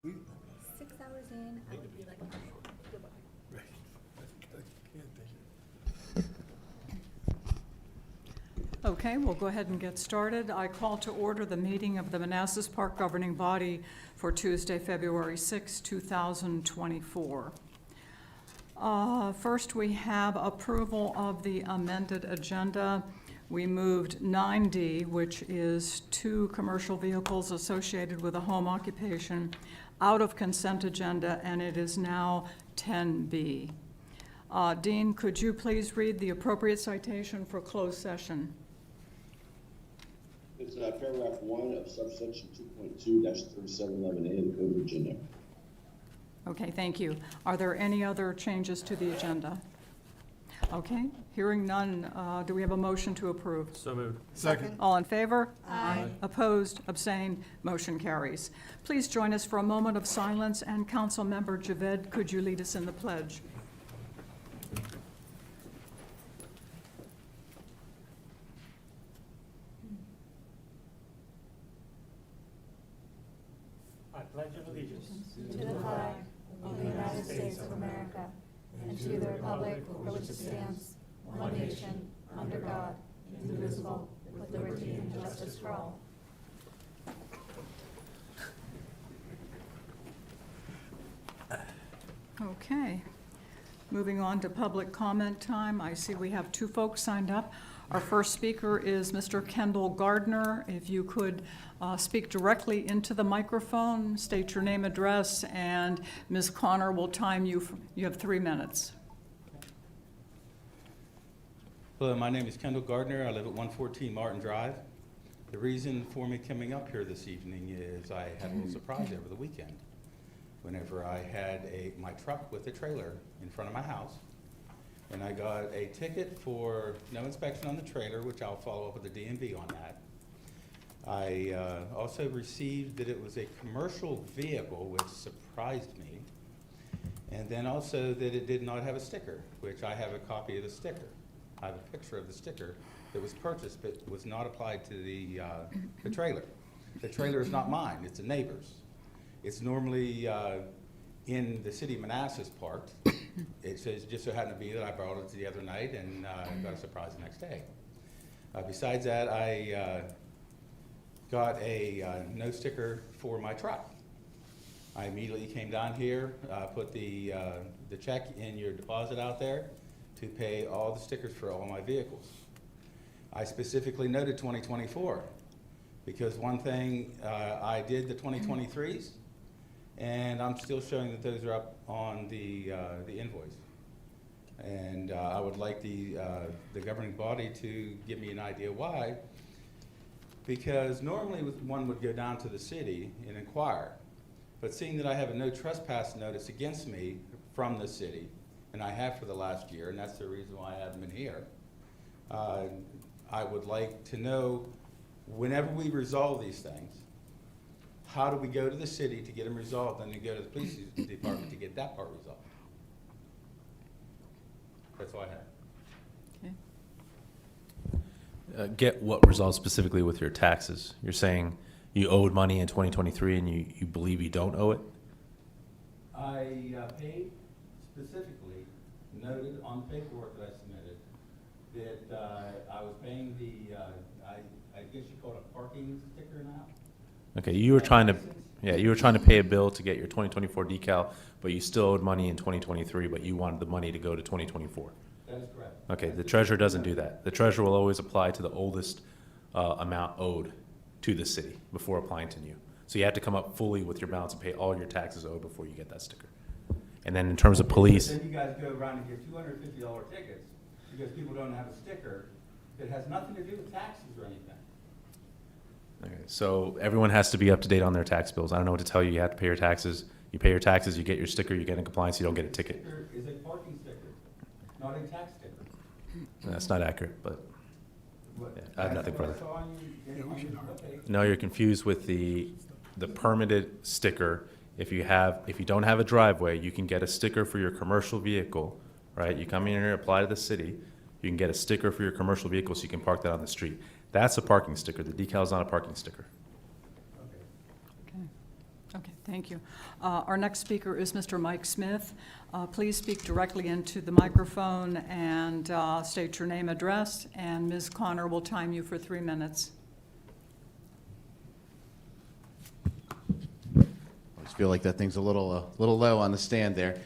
6 hours in, I would be like, goodbye. Okay, we'll go ahead and get started. I call to order the meeting of the Manassas Park Governing Body for Tuesday, February 6, 2024. First, we have approval of the amended agenda. We moved 9D, which is 2 commercial vehicles associated with a home occupation, out of consent agenda, and it is now 10B. Dean, could you please read the appropriate citation for closed session? It's paragraph 1 of subsection 2.2-3711A of the Code of Virginia. Okay, thank you. Are there any other changes to the agenda? Okay, hearing none, do we have a motion to approve? So moved. Second. All in favor? Aye. Opposed? Abstained? Motion carries. Please join us for a moment of silence, and Councilmember Javed, could you lead us in the pledge? I pledge allegiance To the flag of the United States of America and to the republic for which it stands, one nation, under God, indivisible, with liberty and justice for all. Okay. Moving on to public comment time. I see we have 2 folks signed up. Our first speaker is Mr. Kendall Gardner. If you could speak directly into the microphone, state your name, address, and Ms. Connor will time you. You have 3 minutes. Hello, my name is Kendall Gardner. I live at 114 Martin Drive. The reason for me coming up here this evening is I had a little surprise over the weekend. Whenever I had my truck with a trailer in front of my house, and I got a ticket for no inspection on the trailer, which I'll follow up with the DMV on that. I also received that it was a commercial vehicle, which surprised me, and then also that it did not have a sticker, which I have a copy of the sticker. I have a picture of the sticker that was purchased but was not applied to the trailer. The trailer is not mine, it's a neighbor's. It's normally in the city of Manassas parked. It says, just so happened to be that I brought it the other night and got a surprise the next day. Besides that, I got a no sticker for my truck. I immediately came down here, put the check in your deposit out there to pay all the stickers for all my vehicles. I specifically noted 2024 because one thing, I did the 2023s, and I'm still showing that those are up on the invoice. And I would like the governing body to give me an idea why, because normally one would go down to the city and inquire. But seeing that I have a no trespass notice against me from the city, and I have for the last year, and that's the reason why I haven't been here, I would like to know, whenever we resolve these things, how do we go to the city to get them resolved, and then go to the police department to get that part resolved? That's all I have. Okay. Get what resolved specifically with your taxes? You're saying you owed money in 2023 and you believe you don't owe it? I paid specifically, noted on the paperwork that I submitted, that I was paying the, I guess you call it a parking sticker now? Okay, you were trying to pay a bill to get your 2024 decal, but you still owed money in 2023, but you wanted the money to go to 2024. That is correct. Okay, the treasurer doesn't do that. The treasurer will always apply to the oldest amount owed to the city before applying to new. So you have to come up fully with your balance and pay all your taxes owed before you get that sticker. And then in terms of police, Then you guys go around and get $250 tickets because people don't have a sticker that has nothing to do with taxes or anything. okay, so everyone has to be up to date on their tax bills. I don't know what to tell you. You have to pay your taxes. You pay your taxes, you get your sticker, you get in compliance, you don't get a ticket. Sticker is a parking sticker, not a tax sticker. That's not accurate, but What- Yeah, I have nothing that's what further. I saw on you- okay. no, you're confused with the permitted sticker. If you don't have a driveway, you can get a sticker for your commercial vehicle, right? You come in here, apply to the city, you can get a sticker for your commercial vehicle so you can park that on the street. That's a parking sticker. The decal is not a parking sticker. Okay. Okay. Okay, thank you. Our next speaker is Mr. Mike Smith. Please speak directly into the microphone and state your name, address, and Ms. Connor will time you for 3 minutes. I just feel like that thing's a little low on the stand there.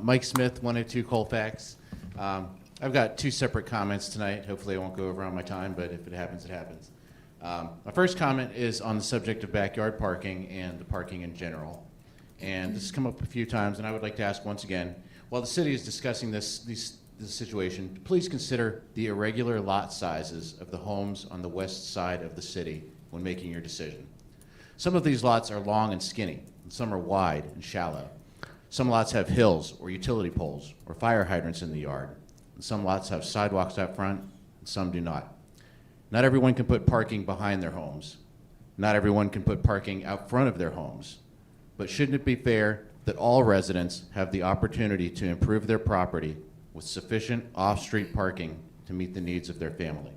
Mike Smith, 102 Colfax. I've got 2 separate comments tonight. Hopefully I won't go over on my time, but if it happens, it happens. My first comment is on the subject of backyard parking and the parking in general. And this has come up a few times, and I would like to ask once again, while the city is discussing this situation, please consider the irregular lot sizes of the homes on the west side of the city when making your decision. Some of these lots are long and skinny, and some are wide and shallow. Some lots have hills or utility poles or fire hydrants in the yard. And some lots have sidewalks out front, and some do not. Not everyone can put parking behind their homes. Not everyone can put parking out front of their homes. But shouldn't it be fair that all residents have the opportunity to improve their property with sufficient off-street parking to meet the needs of their family?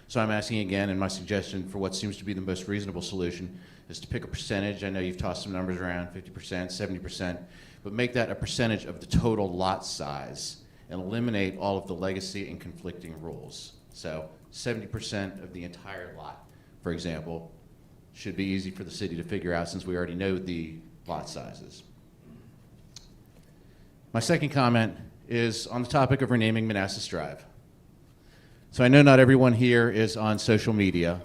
So I'm asking again, and my suggestion for what seems to be the most reasonable solution is to pick a percentage. I know you've tossed some numbers around, 50%, 70%, but make that a percentage of the total lot size and eliminate all of the legacy and conflicting rules. So 70% of the entire lot, for example, should be easy for the city to figure out since we already know the lot sizes. My second comment is on the topic of renaming Manassas Drive. So I know not everyone here is on social media,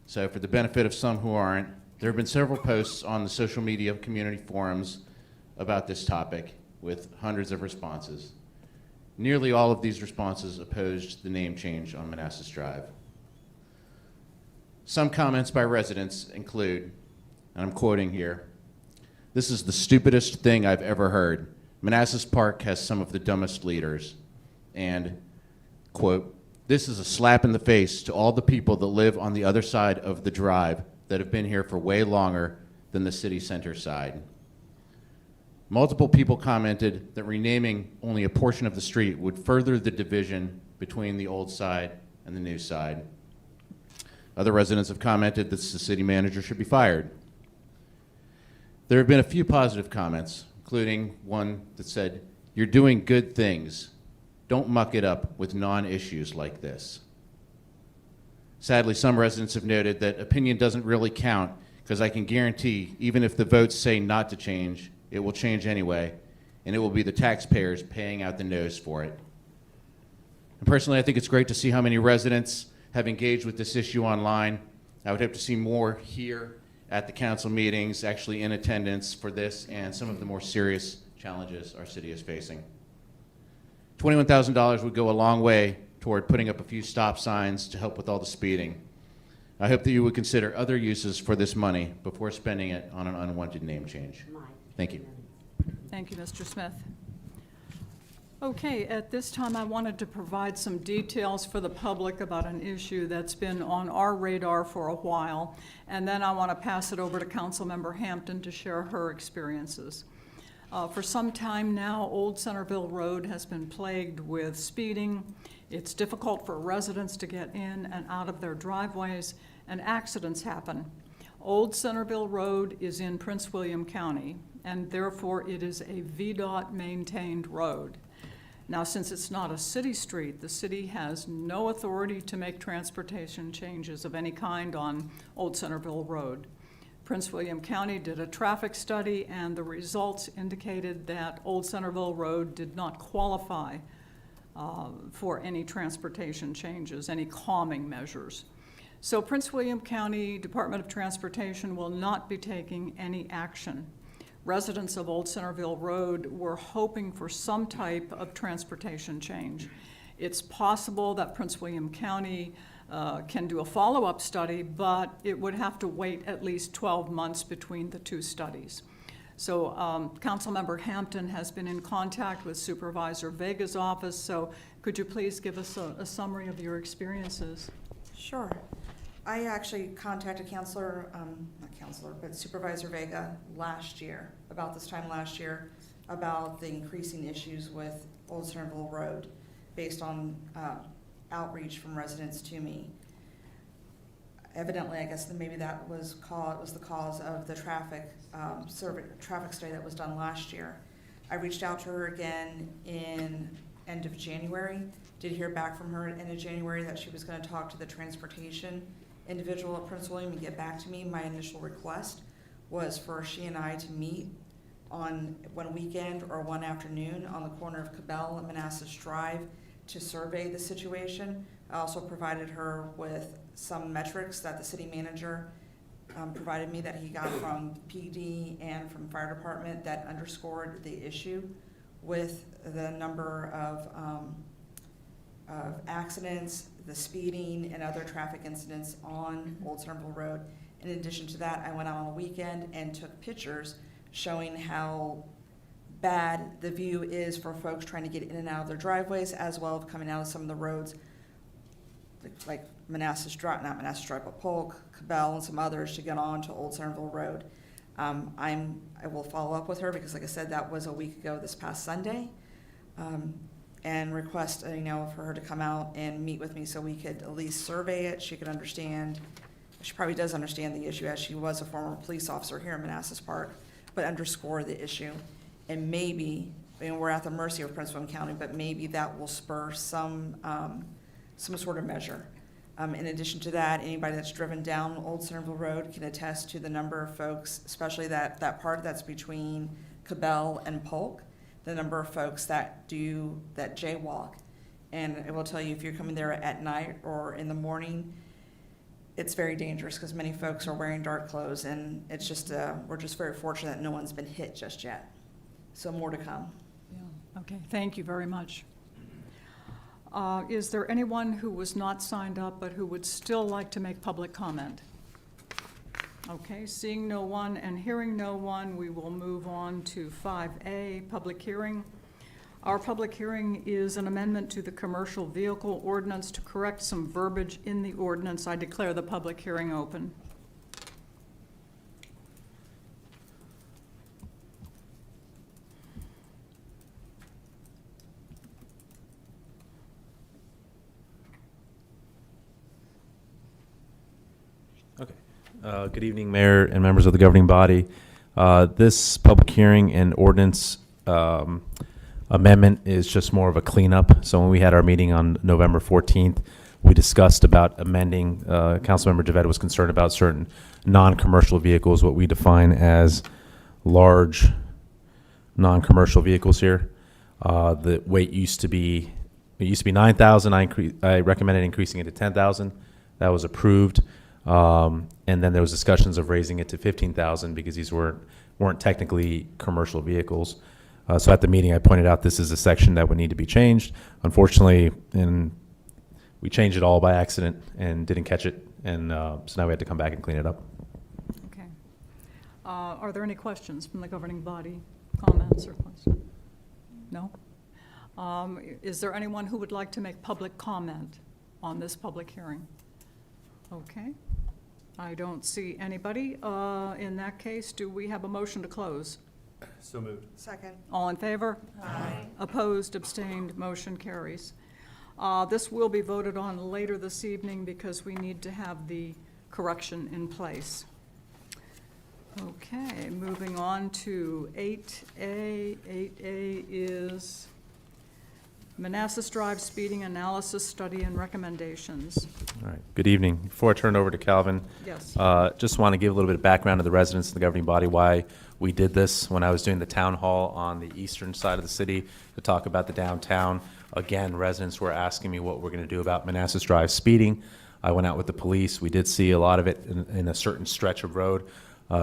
so for the benefit of some who aren't, there have been several posts on the social media community forums about this topic with hundreds of responses. Nearly all of these responses opposed the name change on Manassas Drive. Some comments by residents include, and I'm quoting here, "This is the stupidest thing I've ever heard. Manassas Park has some of the dumbest leaders." And, quote, "This is a slap in the face to all the people that live on the other side of the drive that have been here for way longer than the city center side." Multiple people commented that renaming only a portion of the street would further the division between the old side and the new side. Other residents have commented that the city manager should be fired. There have been a few positive comments, including one that said, "You're doing good things. Don't muck it up with non-issues like this." Sadly, some residents have noted that opinion doesn't really count because I can guarantee even if the votes say not to change, it will change anyway, and it will be the taxpayers paying out the nose for it. And personally, I think it's great to see how many residents have engaged with this issue online. I would hope to see more here at the council meetings, actually in attendance for this and some of the more serious challenges our city is facing. $21,000 would go a long way toward putting up a few stop signs to help with all the speeding. I hope that you would consider other uses for this money before spending it on an unwanted name change. Thank you. Thank you, Mr. Smith. Okay, at this time, I wanted to provide some details for the public about an issue that's been on our radar for a while, and then I want to pass it over to Councilmember Hampton to share her experiences. For some time now, Old Centerville Road has been plagued with speeding. It's difficult for residents to get in and out of their driveways, and accidents happen. Old Centerville Road is in Prince William County, and therefore it is a VDOT maintained road. Now, since it's not a city street, the city has no authority to make transportation changes of any kind on Old Centerville Road. Prince William County did a traffic study, and the results indicated that Old Centerville Road did not qualify for any transportation changes, any calming measures. So Prince William County Department of Transportation will not be taking any action. Residents of Old Centerville Road were hoping for some type of transportation change. It's possible that Prince William County can do a follow-up study, but it would have to wait at least 12 months between the two studies. So Councilmember Hampton has been in contact with Supervisor Vega's office, so could you please give us a summary of your experiences? Sure. I actually contacted Supervisor Vega last year, about this time last year, about the increasing issues with Old Centerville Road based on outreach from residents to me. evidently, I guess that maybe that was the cause of the traffic study that was done last year. I reached out to her again in end of January. Did hear back from her at end of January that she was going to talk to the transportation individual at Prince William and get back to me. My initial request was for she and I to meet on one weekend or one afternoon on the corner of Cabell and Manassas Drive to survey the situation. I also provided her with some metrics that the city manager provided me that he got from PD and from fire department that underscored the issue with the number of accidents, the speeding, and other traffic incidents on Old Centerville Road. In addition to that, I went out on a weekend and took pictures showing how bad the view is for folks trying to get in and out of their driveways, as well as coming out of some of the roads like Manassas Drive, not Manassas Drive, but Polk, Cabell, and some others to get on to Old Centerville Road. I will follow up with her because, like I said, that was a week ago this past Sunday, and request, for her to come out and meet with me so we could at least survey it. She could understand. She probably does understand the issue as she was a former police officer here in Manassas Park, but underscore the issue. And maybe, we're at the mercy of Prince William County, but maybe that will spur some sort of measure. In addition to that, anybody that's driven down Old Centerville Road can attest to the number of folks, especially that part that's between Cabell and Polk, the number of folks that jaywalk. And I will tell you, if you're coming there at night or in the morning, it's very dangerous because many folks are wearing dark clothes, and it's just, we're just very fortunate that no one's been hit just yet. So more to come. Yeah. Okay, thank you very much. Is there anyone who was not signed up but who would still like to make public comment? Okay, seeing no one and hearing no one, we will move on to 5A, public hearing. Our public hearing is an amendment to the commercial vehicle ordinance to correct some verbiage in the ordinance. I declare the public hearing open. Okay. Good evening, Mayor and members of the governing body. This public hearing and ordinance amendment is just more of a cleanup. So when we had our meeting on November 14th, we discussed about amending, Councilmember DeVette was concerned about certain non-commercial vehicles, what we define as large non-commercial vehicles here. The weight used to be 9,000. I recommended increasing it to 10,000. That was approved. And then there was discussions of raising it to 15,000 because these weren't technically commercial vehicles. So at the meeting, I pointed out this is a section that would need to be changed. Unfortunately, we changed it all by accident and didn't catch it, and so now we had to come back and clean it up. Okay. Are there any questions from the governing body? Comments or questions? No? Is there anyone who would like to make public comment on this public hearing? Okay. I don't see anybody. In that case, do we have a motion to close? So moved. Second. All in favor? Aye. Opposed, abstained, motion carries. This will be voted on later this evening because we need to have the correction in place. Okay, moving on to 8A. 8A is Manassas Drive speeding analysis study and recommendations. All right. Good evening. Before I turn it over to Calvin, Yes. just want to give a little bit of background to the residents of the governing body why we did this. When I was doing the town hall on the eastern side of the city to talk about the downtown, again, residents were asking me what we're going to do about Manassas Drive speeding. I went out with the police. We did see a lot of it in a certain stretch of road.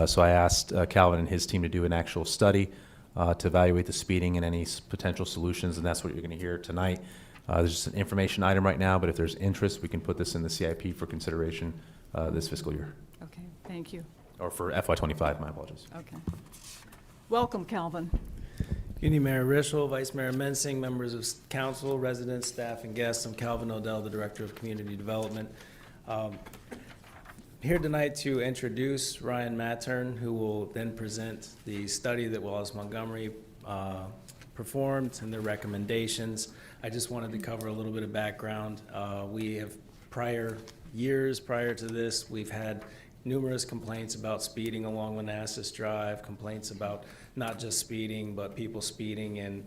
So I asked Calvin and his team to do an actual study to evaluate the speeding and any potential solutions, and that's what you're going to hear tonight. There's just an information item right now, but if there's interest, we can put this in the CIP for consideration this fiscal year. Okay, thank you. Or for FY25, my apologies. Okay. Welcome, Calvin. Good evening, Mayor Rischel, Vice Mayor Mensing, members of council, residents, staff, and guests. I'm Calvin Odell, the Director of Community Development. Here tonight to introduce Ryan Mattern, who will then present the study that Wallace Montgomery performed and their recommendations. I just wanted to cover a little bit of background. We have prior years prior to this, we've had numerous complaints about speeding along Manassas Drive, complaints about not just speeding, but people speeding in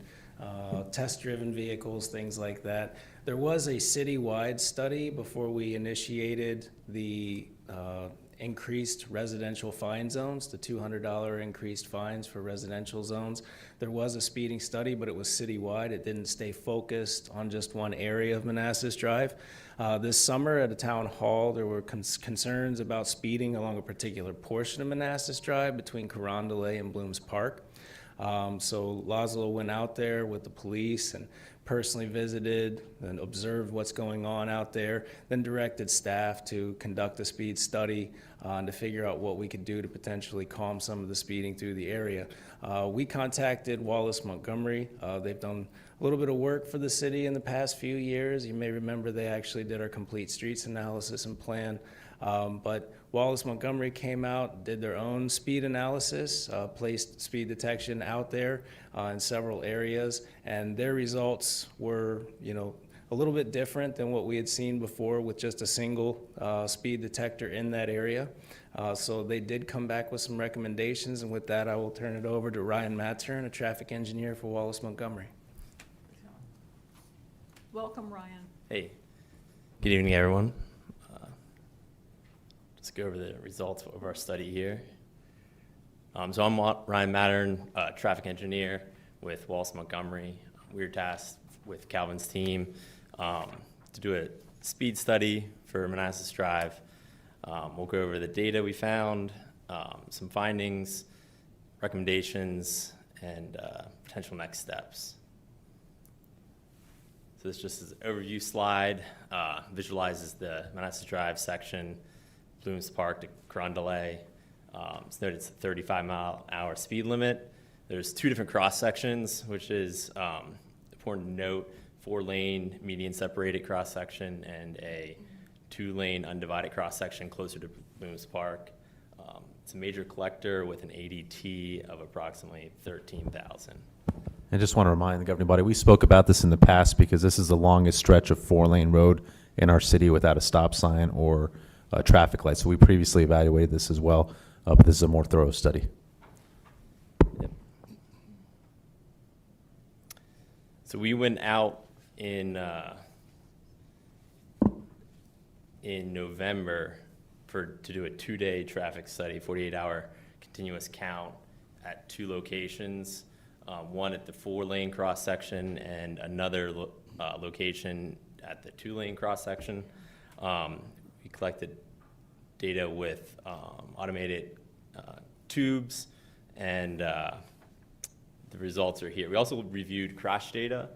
test-driven vehicles, things like that. There was a citywide study before we initiated the increased residential fine zones, the $200 increased fines for residential zones. There was a speeding study, but it was citywide. It didn't stay focused on just one area of Manassas Drive. This summer at a town hall, there were concerns about speeding along a particular portion of Manassas Drive between Carondelet and Blooms Park. So Laszlo went out there with the police and personally visited and observed what's going on out there, then directed staff to conduct a speed study and to figure out what we could do to potentially calm some of the speeding through the area. We contacted Wallace Montgomery. They've done a little bit of work for the city in the past few years. You may remember they actually did our complete streets analysis and plan. But Wallace Montgomery came out, did their own speed analysis, placed speed detection out there in several areas, and their results were, a little bit different than what we had seen before with just a single speed detector in that area. So they did come back with some recommendations, and with that, I will turn it over to Ryan Mattern, a traffic engineer for Wallace Montgomery. Welcome, Ryan. Hey, good evening, everyone. Let's go over the results of our study here. So I'm Ryan Mattern, traffic engineer with Wallace Montgomery. We were tasked with Calvin's team to do a speed study for Manassas Drive. We'll go over the data we found, some findings, recommendations, and potential next steps. So this just is an overview slide, visualizes the Manassas Drive section, Blooms Park to Carondelet. It's noted it's a 35-mile-an-hour speed limit. There's two different cross sections, which is important to note: 4-lane median separated cross section and a 2-lane undivided cross section closer to Blooms Park. It's a major collector with an ADT of approximately 13,000. I just want to remind the governing body, we spoke about this in the past because this is the longest stretch of 4-lane road in our city without a stop sign or a traffic light. So we previously evaluated this as well, but this is a more thorough study. Yep. So we went out in November to do a 2-day traffic study, 48-hour continuous count at 2 locations. One at the 4-lane cross section and another location at the 2-lane cross section. We collected data with automated tubes, and the results are here. We also reviewed crash data.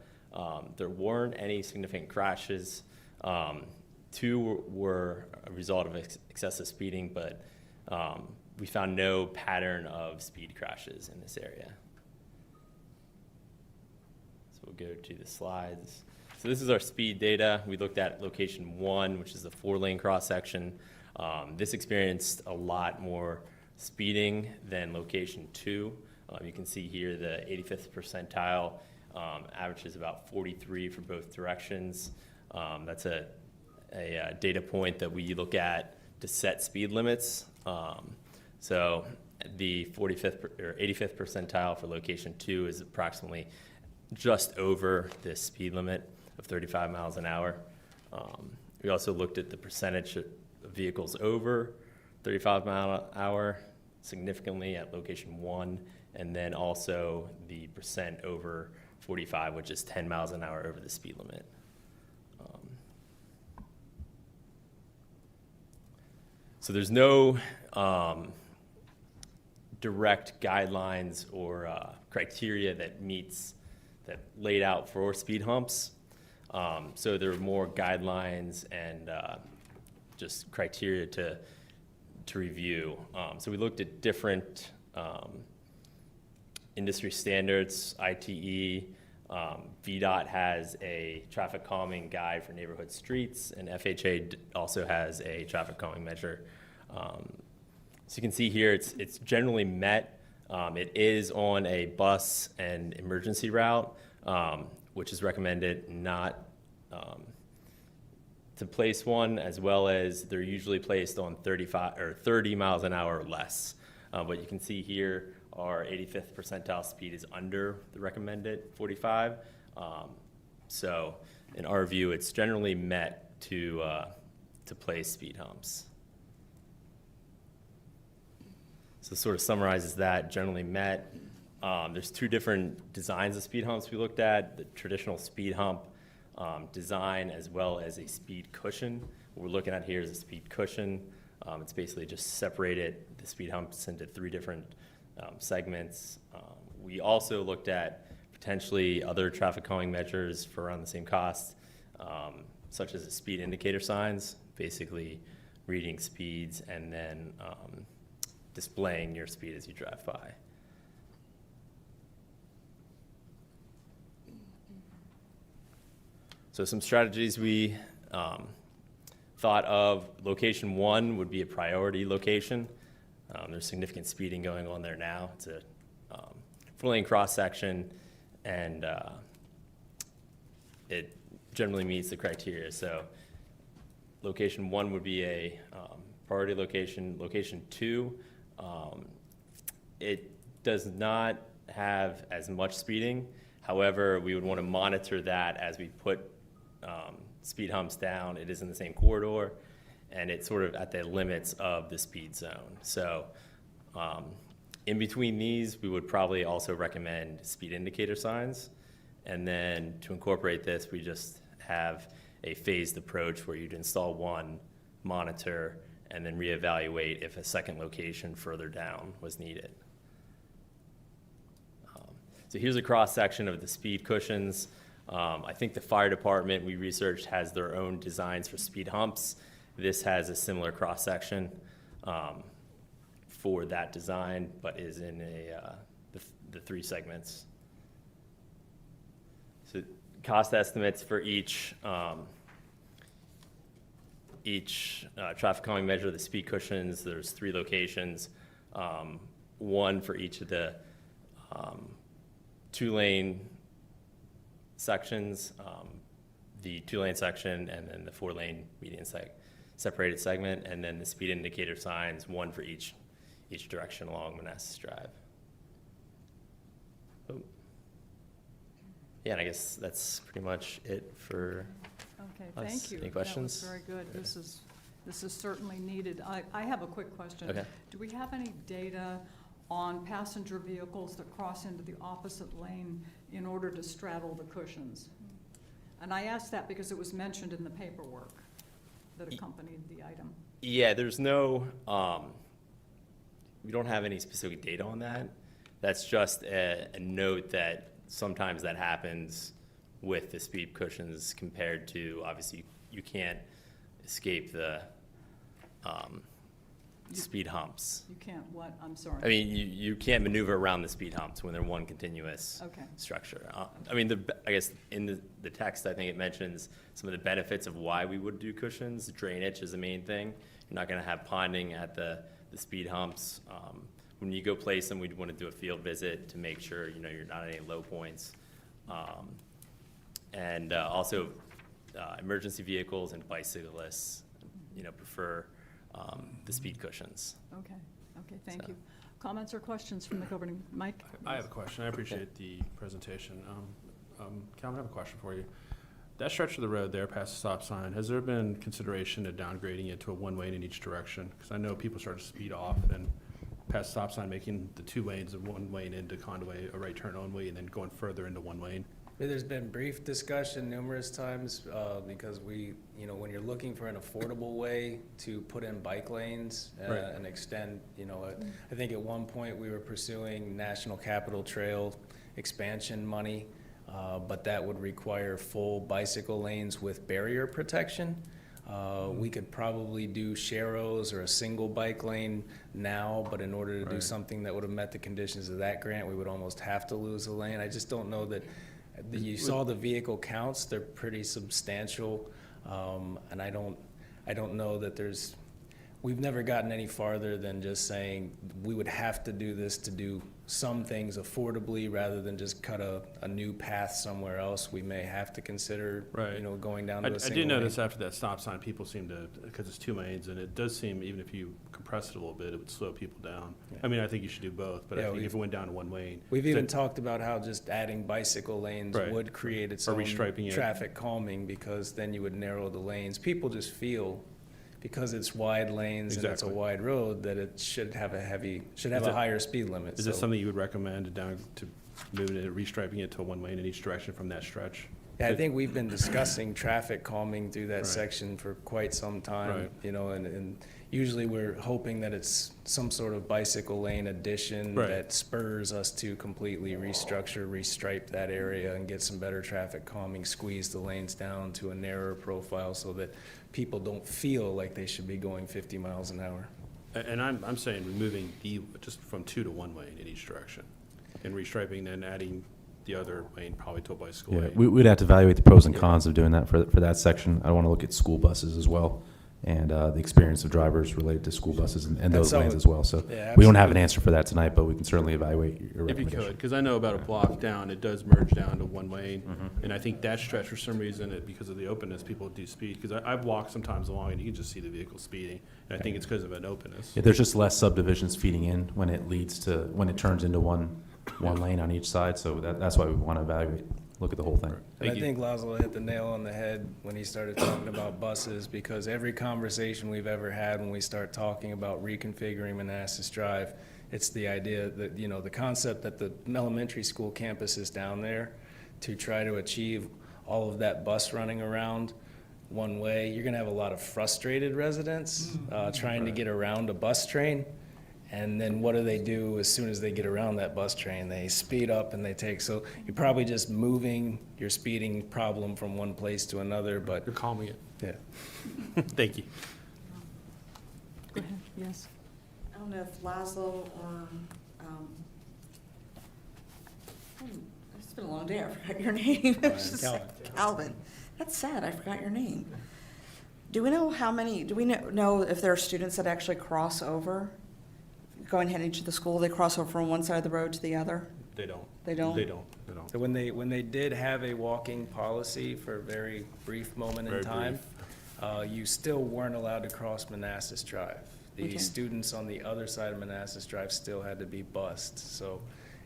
There weren't any significant crashes. 2 were a result of excessive speeding, but we found no pattern of speed crashes in this area. We'll go to the slides. So this is our speed data. We looked at location 1, which is the 4-lane cross section. This experienced a lot more speeding than location 2. You can see here the 85th percentile averages about 43 for both directions. That's a data point that we look at to set speed limits. So the 45th or 85th percentile for location 2 is approximately just over this speed limit of 35 miles an hour. We also looked at the percentage of vehicles over 35 miles an hour significantly at location 1, and then also the percent over 45, which is 10 miles an hour over the speed limit. So there's no direct guidelines or criteria that laid out for speed humps. So there are more guidelines and just criteria to review. So we looked at different industry standards, ITE. VDOT has a traffic calming guide for neighborhood streets, and FHA also has a traffic calming measure. So you can see here it's generally met. It is on a bus and emergency route, which is recommended, not to place one, as well as they're usually placed on 35 or 30 miles an hour or less. But you can see here our 85th percentile speed is under the recommended 45. So in our view, it's generally met to place speed humps. So sort of summarizes that, generally met. There's two different designs of speed humps we looked at, the traditional speed hump design as well as a speed cushion. What we're looking at here is a speed cushion. It's basically just separated the speed humps into three different segments. We also looked at potentially other traffic calming measures for around the same cost, such as the speed indicator signs, basically reading speeds and then displaying your speed as you drive by. So some strategies we thought of: location 1 would be a priority location. There's significant speeding going on there now. It's a 4-lane cross-section, and it generally meets the criteria. So location 1 would be a priority location. Location 2, it does not have as much speeding. However, we would want to monitor that as we put speed humps down. It is in the same corridor, and it's sort of at the limits of the speed zone. So in between these, we would probably also recommend speed indicator signs. And then to incorporate this, we just have a phased approach where you'd install one, monitor, and then reevaluate if a second location further down was needed. So here's a cross-section of the speed cushions. I think the fire department we researched has their own designs for speed humps. This has a similar cross-section for that design, but is in the 3 segments. So cost estimates for each traffic calming measure, the speed cushions. There's 3 locations, one for each of the 2-lane sections, the 2-lane section, and then the 4-lane median separated segment, and then the speed indicator signs, one for each direction along Manassas Drive. Oh. Yeah, and I guess that's pretty much it for Okay, us. thank you. Any questions? That was very good. This is certainly needed. I have a quick question. Okay. Do we have any data on passenger vehicles that cross into the opposite lane in order to straddle the cushions? And I asked that because it was mentioned in the paperwork that accompanied the item. Yeah, there's no, we don't have any specific data on that. That's just a note that sometimes that happens with the speed cushions compared to, obviously, you can't escape the speed humps. You can't what? I'm sorry. I mean, you can't maneuver around the speed humps when they're one continuous Okay. structure. I mean, I guess in the text, I think it mentions some of the benefits of why we would do cushions. Drainage is the main thing. You're not going to have ponding at the speed humps. When you go place them, we'd want to do a field visit to make sure you're not at any low points. And also, emergency vehicles and bicyclists, prefer the speed cushions. Okay, thank So. you. Comments or questions from the governing, Mike? I have a question. I appreciate the presentation. Calvin, I have a question for you. That stretch of the road there past the stop sign, has there been consideration of downgrading it to a one-way in each direction? Because I know people start to speed off and past stop sign, making the 2 lanes of one lane into Conway a right turn only, and then going further into one lane. There's been brief discussion numerous times because when you're looking for an affordable way to put in bike lanes Right. and extend, I think at one point we were pursuing National Capital Trail expansion money, but that would require full bicycle lanes with barrier protection. We could probably do sharrows or a single bike lane now, but in order to do Right. something that would have met the conditions of that grant, we would almost have to lose a lane. I just don't know that. You saw the vehicle counts; they're pretty substantial, and I don't know that there's. we've never gotten any farther than just saying we would have to do this to do some things affordably rather than just cut a new path somewhere else. We may have to consider, Right. going down I to a single did notice lane. after that stop sign, people seem to, because it's 2 lanes, and it does seem, even if you compress it a little bit, it would slow people down. Yeah. I mean, I think you should do both, but I Yeah, think we- if it went down to 1 lane. We've even talked about how just adding bicycle lanes Right. would create its Or own restriping it. traffic calming, because then you would narrow the lanes. People just feel, because it's wide lanes and it's a Exactly. wide road, that it should have a that- higher speed limit. Is this So- something you would recommend down to moving it, restriping it to 1 lane in each direction from that stretch? Yeah, I think we've been discussing traffic calming through that Right. section for quite some time, Right. and usually we're hoping that it's some sort of bicycle lane addition Right. that spurs us to completely restructure, restripe that area and get some better traffic calming, squeeze the lanes down to a narrower profile so that people don't feel like they should be going 50 miles an hour. And I'm saying removing just from 2 to 1 lane in each direction, and restriping, then adding the other lane probably to a bicycle Yeah, lane. we'd have to evaluate the pros and cons of doing that for that section. I want to look at school buses as well, and the experience of drivers related to school buses and those That's lanes all- as well. So Yeah, we don't have an absolutely. answer for that tonight, but we can certainly evaluate your If you recommendation. could, because I know about a block down, it does merge down to 1 lane. Mhm. And I think that stretch, for some reason, because of the openness, people do speed. Because I've walked sometimes along and you can just see the vehicle speeding. And I think it's because of an openness. Yeah, there's just less subdivisions feeding in when it turns into one lane on each side. So that's why we want to evaluate, look at the whole thing. And Thank I you. think Laszlo hit the nail on the head when he started talking about buses, because every conversation we've ever had when we start talking about reconfiguring Manassas Drive, it's the idea that, the concept that the elementary school campus is down there to try to achieve all of that bus running around one way. You're gonna have a lot of frustrated residents trying to get around a bus train. And then what do as soon as they get around that bus train? They speed up and they take, so you're probably just moving your speeding problem from one place to another, but, You're calming it. yeah. Thank you. Go ahead, yes. I don't know if Laszlo or, it's been a long day, I forgot your name. Calvin. Calvin. That's sad, I forgot your name. Do we know do we know if there are students that actually cross over? Going heading to the school, they cross over from one side of the road to the other? They don't. They don't? They don't. They don't. So when they did have a walking policy for a very brief moment in Very time, you still weren't allowed to cross Manassas Drive. The Okay. students on the other side of Manassas Drive still had to be bused. So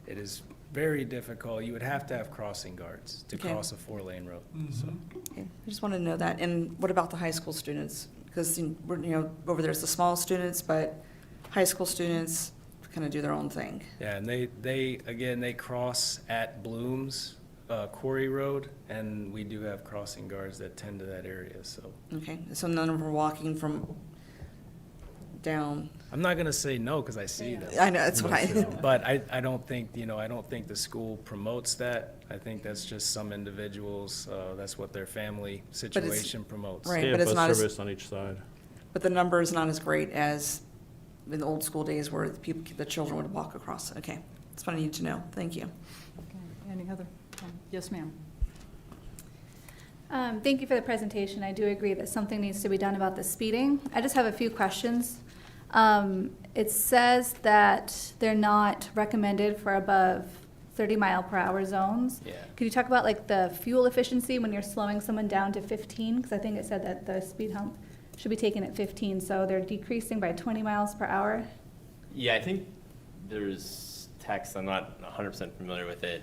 it is very difficult. You would have to have crossing guards to Okay. cross a 4-lane road. So Okay, I just wanted to know that. And what about the high school students? Because, over there's the small students, but high school students kind of do their own thing. yeah, and they cross at Bloom's Quarry Road, and we do have crossing guards that tend to that area. So Okay, so none of them are walking from down. I'm not gonna say no because I see them. I know, that's what I, But I don't think, I don't think the school promotes that. I think that's just some individuals, that's what their family situation promotes. right. They but have it's bus not as- service on each side. but the number is not as great as in the old school days where the children would walk across. Okay, that's what I need to know. Thank you. Okay, any other? Yes, ma'am. Thank you for the presentation. I do agree that something needs to be done about the speeding. I just have a few questions. It says that they're not recommended for above 30-mile-per-hour zones. Yeah. Could you talk about like the fuel efficiency when you're slowing someone down to 15? Because I think it said that the speed hump should be taken at 15, so they're decreasing by 20 miles per hour. Yeah, I think there's text, I'm not 100% familiar with it.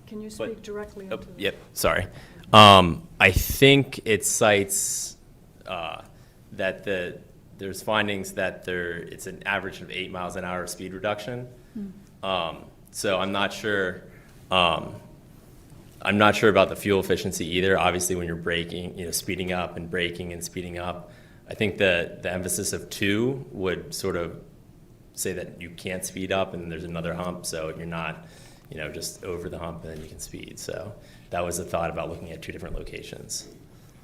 Can you but- speak directly Oh, into the? yep, sorry. I think it cites that there's findings that it's an average of 8 miles an hour speed reduction. So I'm not sure. I'm not sure about the fuel efficiency either. Obviously, when you're braking, speeding up and braking and speeding up, I think the emphasis of 2 would sort of say that you can't speed up and there's another hump, so you're not, just over the hump and then you can speed. So that was the thought about looking at 2 different locations.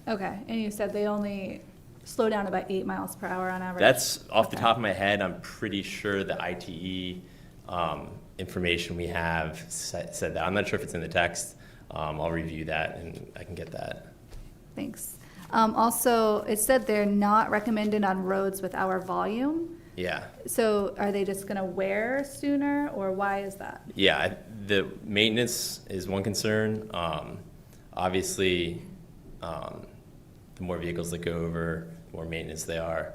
Okay, and you said they only slow down about 8 miles per hour on average? That's off the Okay. top of my head. I'm pretty sure the ITE information we have said that. I'm not sure if it's in the text. I'll review that and I can get that. Thanks. Also, it said they're not recommended on roads with our volume. Yeah. So are they just gonna wear sooner, or why is that? Yeah, the maintenance is one concern. Obviously, the more vehicles that go over, the more maintenance they are.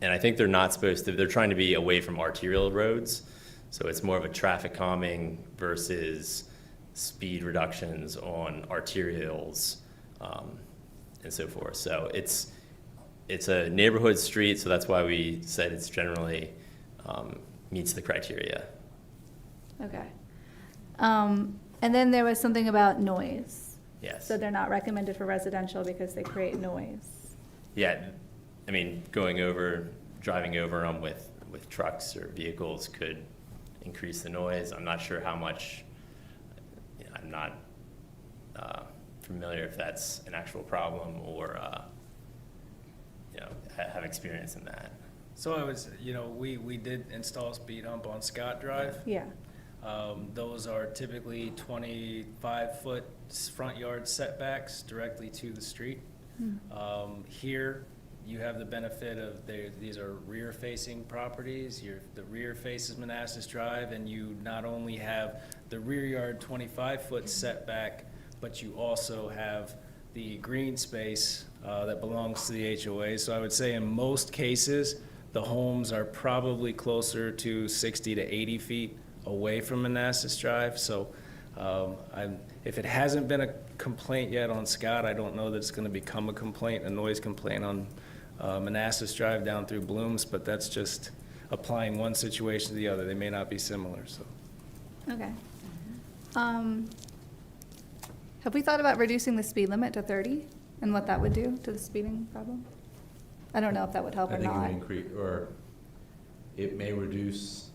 And I think they're not supposed to, they're trying to be away from arterial roads. So it's more of a traffic calming versus speed reductions on arterials, and so forth. So it's a neighborhood street, so that's why we said it's generally meets the criteria. Okay. And then there was something about noise. Yes. So they're not recommended for residential because they create noise. Yeah, I mean, driving over them with trucks or vehicles could increase the noise. I'm not sure how much, I'm not familiar if that's an actual problem or, have experience in that. So I was, we did install a speed hump on Scott Drive. Yeah. Those are typically 25-foot front yard setbacks directly to the street. Here, you have the benefit of these are rear-facing properties. The rear faces Manassas Drive, and you not only have the rear yard 25-foot setback, but you also have the green space that belongs to the HOA. So I would say in most cases, the homes are probably closer to 60 to 80 feet away from Manassas Drive. So if it hasn't been a complaint yet on Scott, I don't know that it's going to become a noise complaint on Manassas Drive down through Blooms, but that's just applying one situation to the other. They may not be similar, so. Okay. Have we thought about reducing the speed limit to 30 and what that would do to the speeding problem? I don't know if that would help or I think it not. would increase, or it may reduce,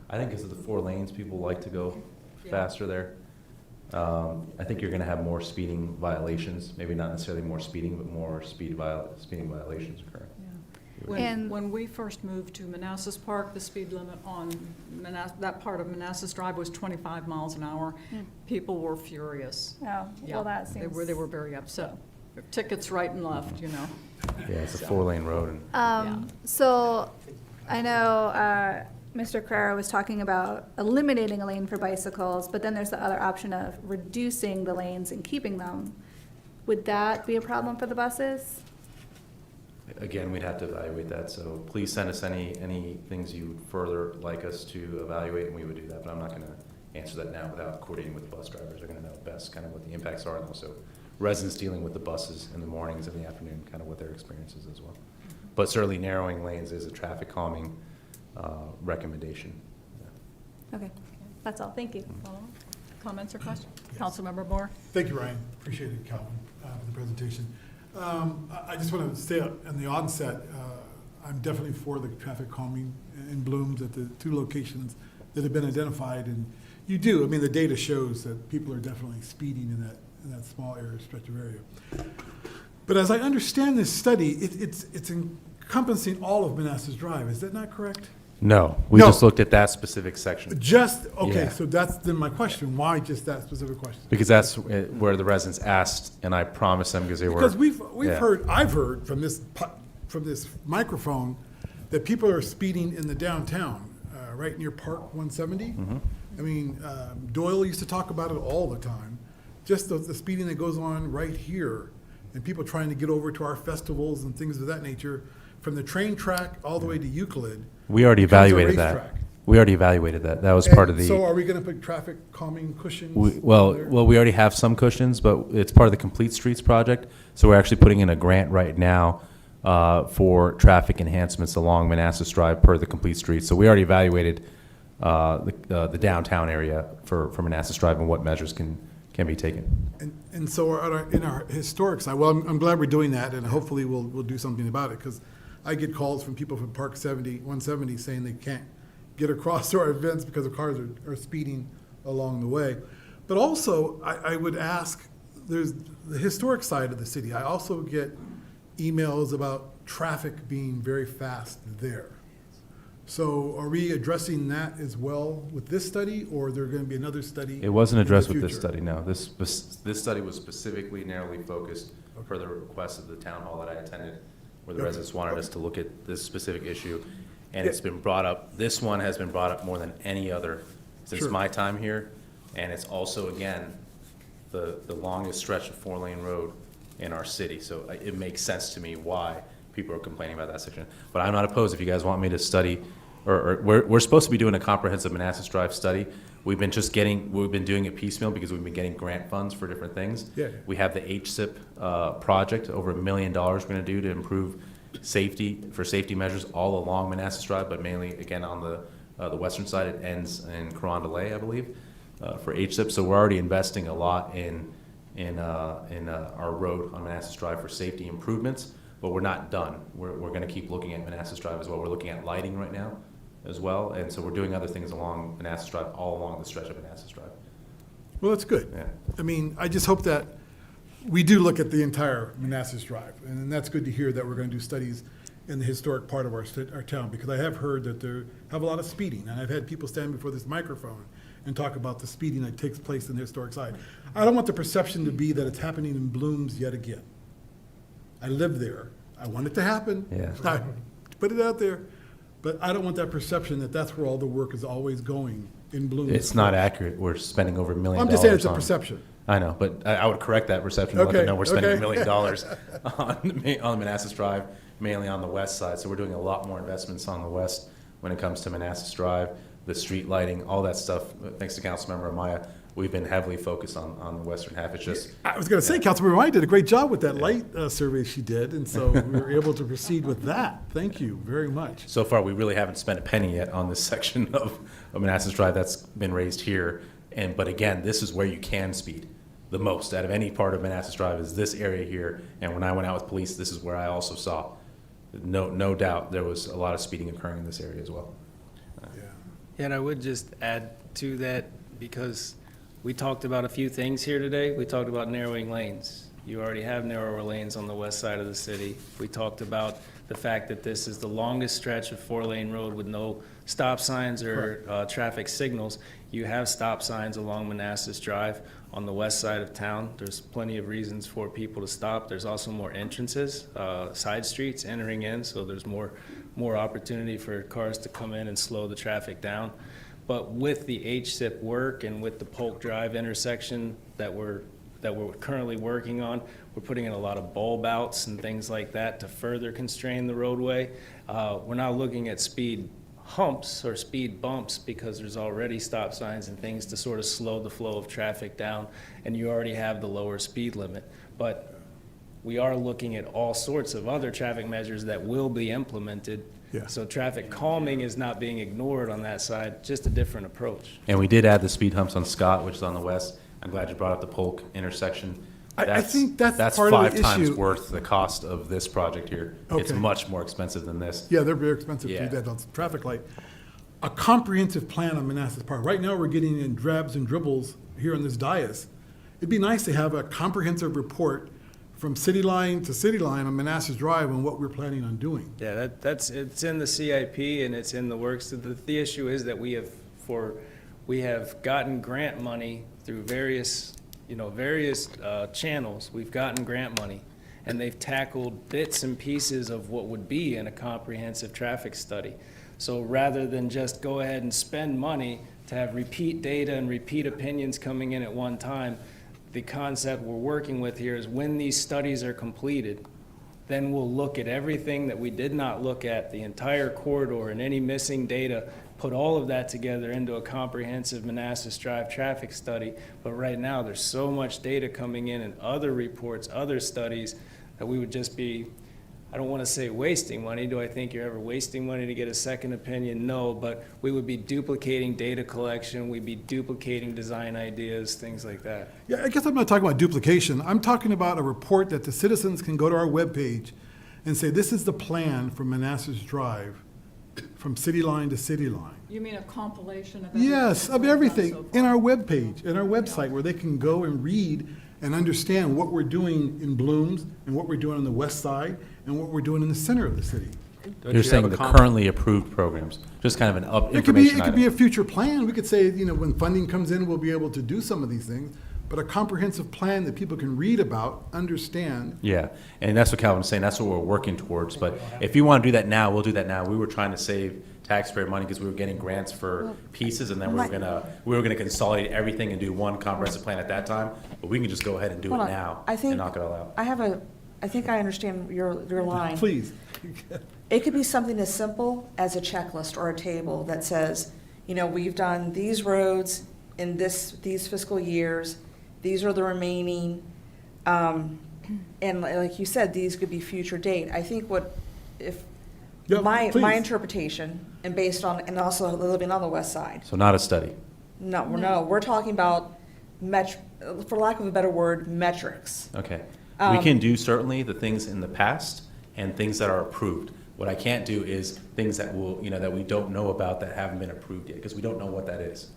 I think because of the 4 lanes, people like to go faster there. I think you're gonna have more speeding violations, maybe not necessarily more speeding, but more speeding violations occurring. And- When we first moved to Manassas Park, the speed limit on that part of Manassas Drive was 25 miles an hour. People were furious. Oh, Yeah, well, that seems. They were very upset. Tickets right and left, Yeah, it's a 4-lane road, and So I know Mr. Carrera was talking about eliminating a lane for bicycles, but then there's the other option of reducing the lanes and keeping them. Would that be a problem for the buses? again, we'd have to evaluate that, so please send us any things you would further like us to evaluate, and we would do that, but I'm not gonna answer that now without coordinating with the bus drivers. They're gonna know best kind of what the impacts are, and also residents dealing with the buses in the mornings and the afternoon, kind of what their experience is as well. But certainly narrowing lanes is a traffic calming recommendation. Okay, that's all. Thank you. Comments or questions? Councilmember Moore? Thank you, Ryan. Appreciate it, Calvin, for the presentation. I just want to say in the onset, I'm definitely for the traffic calming in Blooms at the 2 locations that have been identified. And you do, I mean, the data shows that people are definitely speeding in that small area, stretch of area. But as I understand this study, it's encompassing all of Manassas Drive. Is that not correct? No, we No. just looked at that specific section. Okay, Yeah. so that's then my question. Why just that specific question? Because that's where the residents asked, and I promised them because they were. Because we've Yeah. I've heard from this microphone that people are speeding in the downtown, right near Park 170. Mm-hmm. I mean, Doyle used to talk about it all the time. Just the speeding that goes on right here, and people trying to get over to our festivals and things of that nature, from the train track all the way to Euclid. We already becomes a evaluated that. racetrack. We already evaluated that. That was part of And so the, are we going to put traffic calming cushions? well, there? we already have some cushions, but it's part of the Complete Streets project. So we're actually putting in a grant right now for traffic enhancements along Manassas Drive per the Complete Streets. So we already evaluated the downtown area for Manassas Drive and what measures can be taken. And so in our historic side, well, I'm glad we're doing that, and hopefully we'll do something about it, because I get calls from people from Park 170 saying they can't get across to our events because the cars are speeding along the way. But also, I would ask, there's the historic side of the city. I also get emails about traffic being very fast there. So are we addressing that as well with this study, or is there going to be another study? It wasn't in the addressed with this future? study, no. This study was specifically narrowly focused for the request of the town hall that I attended, where the Okay. residents wanted us to look at this specific issue. And it's been brought up, this one has been brought up more than any other since Sure. my time here. And it's also, again, the longest stretch of four-lane road in our city. So it makes sense to me why people are complaining about that section. But I'm not opposed if you guys want me to study, or we're supposed to be doing a comprehensive Manassas Drive study. We've been doing it piecemeal because we've been getting grant funds for different things. Yeah. We have the HSIP project, over $1 million we're gonna do to improve safety measures all along Manassas Drive, but mainly, again, on the western side. It ends in Carondelet, I believe, for HSIP. So we're already investing a lot in our road on Manassas Drive for safety improvements, but we're not done. We're gonna keep looking at Manassas Drive as well. We're looking at lighting right now as well, and so we're doing other things along Manassas Drive, all along the stretch of Manassas Drive. Well, that's good. Yeah. I mean, I just hope that we do look at the entire Manassas Drive, and that's good to hear that we're going to do studies in the historic part of our town, because I have heard that there have a lot of speeding, and I've had people stand before this microphone and talk about the speeding that takes place in the historic side. I don't want the perception to be that it's happening in Blooms yet again. I live there. I want it to happen. Yeah. I put it out there, but I don't want that perception that that's where all the work is always going in Blooms. It's not accurate. We're spending over $1 million. I'm just saying it's a on- perception. I know, but I would correct that perception. Let Okay, them know we're spending okay. $1 million on Manassas Drive, mainly on the west side. So we're doing a lot more investments on the west when it comes to Manassas Drive, the street lighting, all that stuff. Thanks to Councilmember Amaya, we've been heavily focused on the western half. It's just, I was going to say, Councilmember White did a great job with that light survey she did, and so we were able to proceed with that. Thank you very much. so far, we really haven't spent a penny yet on this section of Manassas Drive that's been raised here. But again, this is where you can speed the most out of any part of Manassas Drive, is this area here. And when I went out with police, this is where I also saw, no doubt, there was a lot of speeding occurring in this area as well. And I would just add to that, because we talked about a few things here today. We talked about narrowing lanes. You already have narrower lanes on the west side of the city. We talked about the fact that this is the longest stretch of four-lane road with no stop signs or traffic signals. You have stop signs along Manassas Drive on the west side of town. There's plenty of reasons for people to stop. There's also more entrances, side streets entering in, so there's more opportunity for cars to come in and slow the traffic down. But with the HSIP work and with the Polk Drive intersection that we're currently working on, we're putting in a lot of bulb outs and things like that to further constrain the roadway. We're not looking at speed humps or speed bumps, because there's already stop signs and things to sort of slow the flow of traffic down, and you already have the lower speed limit. But we are looking at all sorts of other traffic measures that will be implemented. Yeah. So traffic calming is not being ignored on that side, just a different approach. And we did add the speed humps on Scott, which is on the west. I'm glad you brought up the Polk intersection. I think that's part of the 5 times issue. worth the cost of this project here. It's Okay. much more expensive than this. Yeah, they're very expensive to Yeah. do that on traffic light. A comprehensive plan on Manassas Park. Right now, we're getting in drabs and dribbles here on this dais. It'd be nice to have a comprehensive report from city line to city line on Manassas Drive on what we're planning on doing. Yeah, it's in the CIP and it's in the works. The issue is that we have gotten grant money through various channels. We've gotten grant money, and they've tackled bits and pieces of what would be in a comprehensive traffic study. So rather than just go ahead and spend money to have repeat data and repeat opinions coming in at one time, the concept we're working with here is when these studies are completed, then we'll look at everything that we did not look at, the entire corridor and any missing data, put all of that together into a comprehensive Manassas Drive traffic study. But right now, there's so much data coming in and other reports, other studies, that we would just be, I don't want to say wasting money. Do I think you're ever wasting money to get a second opinion? No, but we would be duplicating data collection, we'd be duplicating design ideas, things like that. Yeah, I guess I'm not talking about duplication. I'm talking about a report that the citizens can go to our webpage and say, this is the plan for Manassas Drive from city line to city line. You mean a compilation of everything? Yes, of we've done everything so in far? our webpage, in our website, where they can go and read and understand what we're doing in Blooms and what we're doing on the west side and what we're doing in the center of the city. Don't You're you saying have the a comment? currently approved programs, just kind of an It could be, information it could be a item. future plan. We could say, you know, when funding comes in, we'll be able to do some of these things. But a comprehensive plan that people can read about, understand. Yeah, and that's what Calvin's saying, that's what we're working towards, but if you want to do that now, we'll do that now. We were trying to save taxpayer money because we were getting grants for pieces, and then we were gonna consolidate everything and do one comprehensive plan at that time, but we can just go ahead and do it Hold on. now I think- and knock it all out. I think I understand your line. Please. It could be something as simple as a checklist or a table that says, you know, we've done these roads in these fiscal years, these are the remaining, and like you said, these could be future date. I think Yeah, my please. interpretation, and based on, and also living on the west side, So not a study. no, we're talking about for lack of a better word, metrics. Okay. We can do certainly the things in the past and things that are approved. What I can't do is things that will, you know, that we don't know about that haven't been approved yet, because we don't know what that is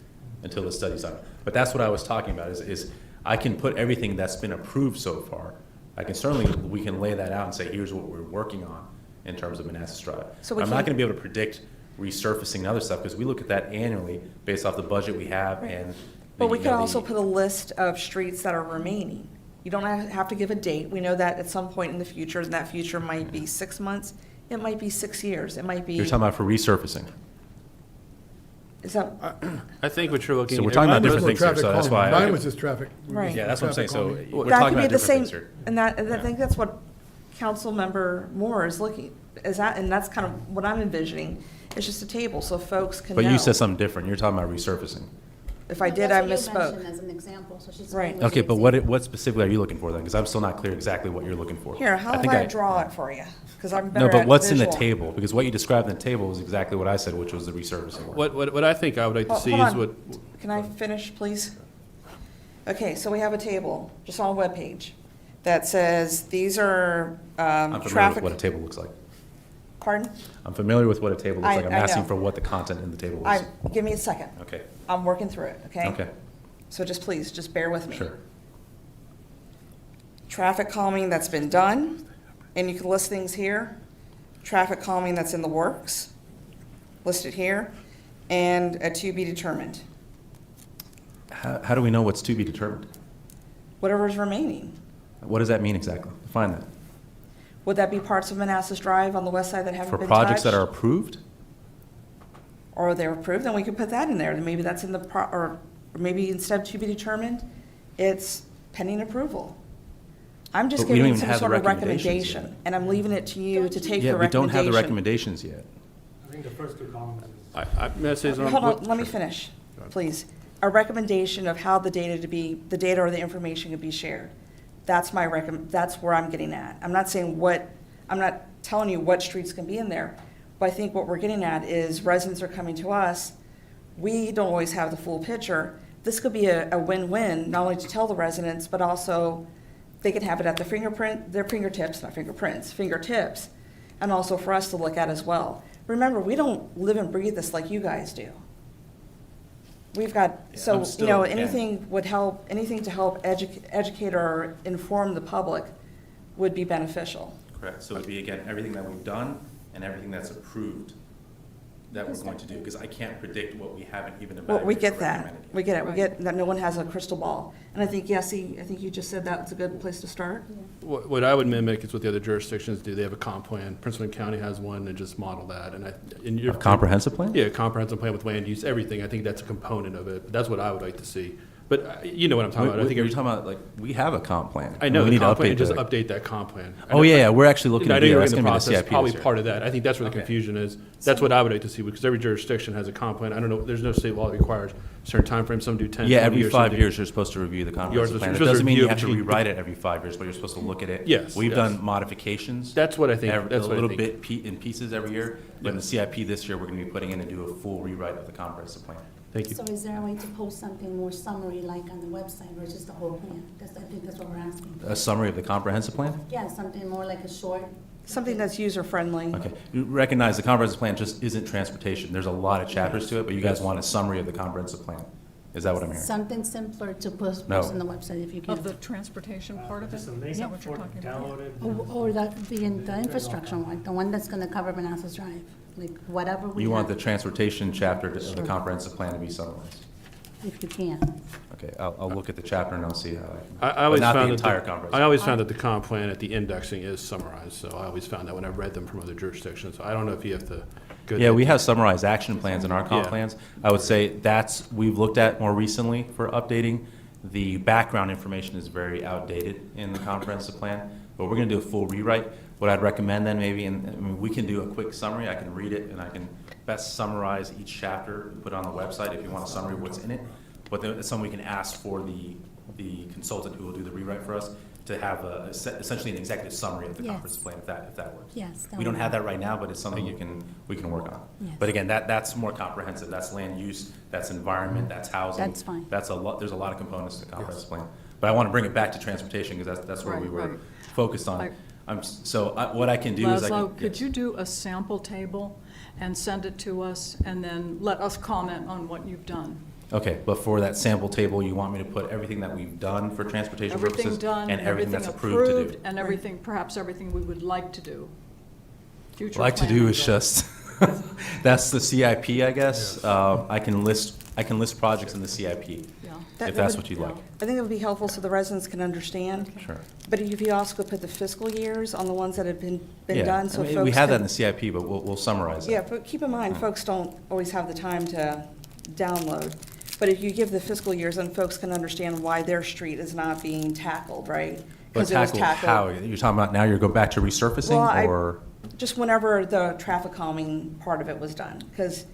until the study's done. But that's what I was talking about, is I can put everything that's been approved so far. I can certainly, we can lay that out and say, here's what we're working on in terms of Manassas Drive. So we I'm not can't- gonna be able to predict resurfacing and other stuff, because we look at that annually based off the budget we have and. But we you could know, also the- put a list of streets that are remaining. You don't have to give a date. We know that at some point in the future, and that future might be 6 months, it might be 6 years, it might be. You're talking about for resurfacing. Is that, I think what you're looking. So we're at- talking about Mine was different things more here, so traffic that's calming. why. Mine was just traffic. Right. Yeah, that's what I'm saying, so Traffic we're that talking could be about the different same, things here. and I think that's what Councilmember Moore is looking, and that's kind of what I'm envisioning. It's just a table, so folks can know. But you said something different, you're talking about resurfacing. If I did, I That's what you misspoke. mentioned as an example, so she's. Right. saying was Okay, the but example. what specifically are you looking for then? Because I'm still not clear exactly what you're looking for. Here, how think about I draw it for you? Because I'm better No, at but what's in the visual. table? Because what you described in the table is exactly what I said, which was the resurfacing one. What I think I would like to see Hold is on. what, Can I finish, please? Okay, so we have a table, just on a webpage, that says, these are I'm familiar with traffic. what a table looks like. Pardon? I'm familiar with what a table looks I- like. I'm I asking know. for what the content in the table I, is. give me a second. Okay, I'm working through it, okay? okay, So just please, just bear with me. sure. Traffic calming that's been done, and you can list things here. Traffic calming that's in the works, listed here, and a to be determined, How do we know what's to be determined? whatever's remaining. What does that mean exactly? Define that. Would that be parts of Manassas Drive on the west side that haven't For been touched? projects that are approved? Or they're approved, then we could put that in there, and maybe that's in the, or maybe instead of to be determined, it's pending approval. I'm just But we don't giving even some have the sort of recommendations recommendation, yet. and I'm leaving it to you to take the Yeah, we don't have the recommendation. recommendations yet. I think the first two comments is. may I say something? Hold on, What- let me finish, please. A recommendation of how the data or the information could be shared. That's that's where I'm getting at. I'm not saying I'm not telling you what streets can be in there, but I think what we're getting at is residents are coming to us. We don't always have the full picture. This could be a win-win, not only to tell the residents, but also they can have it at their fingertips, and also for us to look at as well. Remember, we don't live and breathe this like you guys do. We've got, I'm still- yeah. anything to help educate or inform the public would be beneficial. Correct, so it'd be, again, everything that we've done and everything that's approved that we're going to do, because I can't predict what we haven't even Well, evaluated. we or get that. recommended yet. We get it. We get that no one has a crystal ball. And I think, Yessie, I think you just said that's a good place to start. What I would mimic is what the other jurisdictions do. They have a comp plan. Prince William County has one, and just model that. And in your A comprehensive plan? Yeah, a comprehensive plan with land use, everything. I think that's a component of it. That's what I would like to see. But you know what I'm talking about. I think You're talking about, like, we have a comp plan. I know We the need to comp plan, update just the- update that comp plan. I Oh, know- yeah, we're actually looking I to know do that. you're That's in the gonna be the process, CIP probably this year. part of that. I think that's where the Okay. confusion is. That's what I would like to see, because every jurisdiction has a comp plan. I don't know, there's no state law that requires certain timeframes. Some do 10, Yeah, 20 every years. 5 some do- years, you're supposed to review the comprehensive Yours- plan. you're It supposed to doesn't mean you review have it to between- rewrite it every 5 years, but you're supposed to look at it. Yes, We've yes. done modifications. That's what I think. A That's what I little think. bit in pieces every year, but in the Yes. CIP this year, we're gonna be putting in and do a full rewrite of the comprehensive plan. Thank you. So is there a way to post something more summary like on the website versus the whole plan? I think that's what we're asking. A summary of the comprehensive plan? Yeah, something more like a short. Something that's user-friendly. Okay, you recognize the comprehensive plan just isn't transportation, there's a lot of chapters to it, but you guys want a summary of the comprehensive plan. Is that what I'm hearing? Something simpler to post No. on the website if you Of the can. transportation part of it? Just a link Is that what you're for talking about? downloaded. Or the infrastructure one, the one that's gonna cover Manassas Drive, like whatever we You want the have, transportation chapter of the Sure. comprehensive plan to be summarized? if you can. Okay, I'll look at the chapter and I'll see how I but always not the found entire that comprehensive. I always found that the comp plan at the indexing is summarized, so I always found that when I read them from other jurisdictions. I don't know if you have to go. Yeah, we have summarized action plans in our comp Yeah. plans. I would say we've looked at more recently for updating. The background information is very outdated in the comprehensive plan, but we're gonna do a full rewrite. What I'd recommend then maybe, and I mean, we can do a quick summary, I can read it and I can best summarize each chapter, put it on the website if you want a summary of what's in it. But then it's something we can ask for the consultant who will do the rewrite for us to have essentially an executive summary of the Yes. comprehensive plan, if that works. Yes. We don't have that right now, but it's something we can work on. Yes. But again, that's more comprehensive, that's land use, that's environment, that's housing. That's fine. That's there's a lot of components to the comprehensive plan. But I want to bring it back to transportation, because that's where we Right, were right. focused on. What I can do is I can. Laszlo, could yes. you do a sample table and send it to us, and then let us comment on what you've done? Okay, but for that sample table, you want me to put everything that we've done for transportation purposes? Everything done, And everything that's everything approved to approved, do? and everything, perhaps everything we would like to do. Future Like to do planning. is just, that's the CIP, I guess. I can list projects in the CIP, Yeah. That- if that that's would- what you'd like. I think it would be helpful so the residents can understand. Sure. But if you also could put the fiscal years on the ones that have been Yeah, done, so I mean, folks we have that in can- the CIP, but we'll summarize it. Yeah, but keep in mind, folks don't always have the time to download. But if you give the fiscal years, then folks can understand why their street is not being tackled, right? But 'Cause it was tackle how? You're talking about now you're going back to Well, resurfacing, or? Just whenever the traffic calming part of it was done. Because,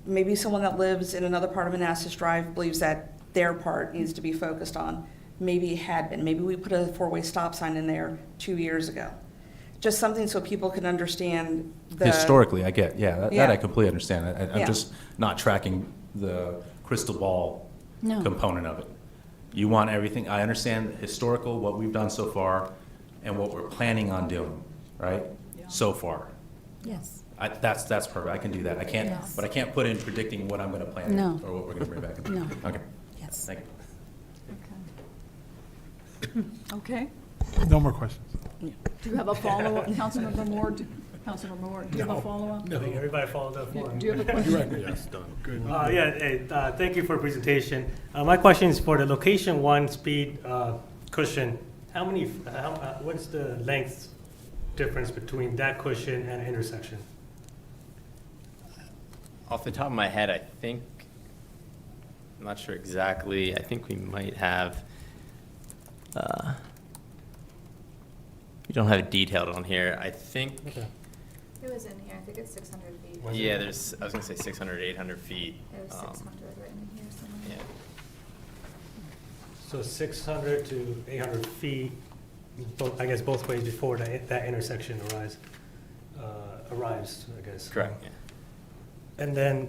maybe someone that lives in another part of Manassas Drive believes that their part needs to be focused on. Maybe it had been. Maybe we put a four-way stop sign in there 2 years ago. Just something so people can understand the. Historically, I get, yeah, that Yeah. I completely understand. I'm Yeah. just not tracking the crystal ball No. component of it. You want everything, I understand historical, what we've done so far, and what we're planning on doing, right? Yeah. So far. Yes. That's perfect, I can do that. I can't, Yes. but I can't put in predicting what I'm gonna plan No. or what we're gonna bring back. No. Okay, Yes. thank you. Okay. No more questions. Do you have a follow-up, Councilmember Moore? Councilmember Moore, do you have a follow-up? I think everybody followed up for him. Do you have a question? Yes, done. Good. Thank you for the presentation. My question is for the location one speed cushion, what's the length difference between that cushion and an intersection? Off the top of my head, I'm not sure exactly. I think we might have, we don't have it detailed on here. I think, Okay. It was in here, I think it's 600 feet. Was it? yeah, I was gonna say 600, 800 feet. It was 600 written in here somewhere. Yeah. So 600 to 800 feet, I guess both ways before that intersection arrives, I guess. Correct, yeah. And then,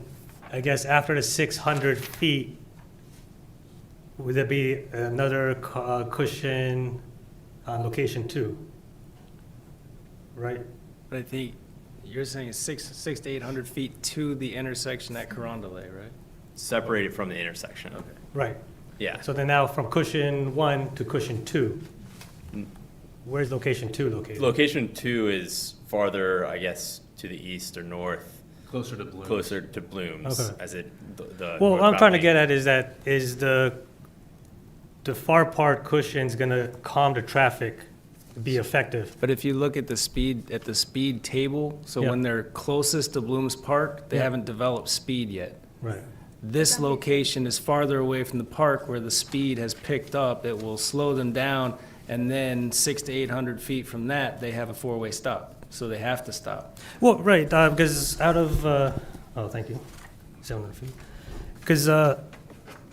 I guess after the 600 feet, would there be another cushion on location 2? Right? But I think you're saying it's 600 to 800 feet to the intersection at Carondelet, right? Separated from the intersection. Okay. Right. Yeah. So then now from cushion 1 to cushion 2, where's location 2 located? Location 2 is farther, I guess, to the east or north, Closer to Bloom. closer to Blooms, Okay. as it, the. Well, what I'm northbound trying to lane. get at is the far part cushion's gonna calm the traffic, be effective? But if you look at the speed table, so Yeah. when they're closest to Blooms Park, they Yeah. haven't developed speed yet. Right. This location is farther away from the park where the speed has picked up. It will slow them down, and then 600 to 800 feet from that, they have a four-way stop, so they have to stop. Well, right, because out of, thank you, 700 feet. Because,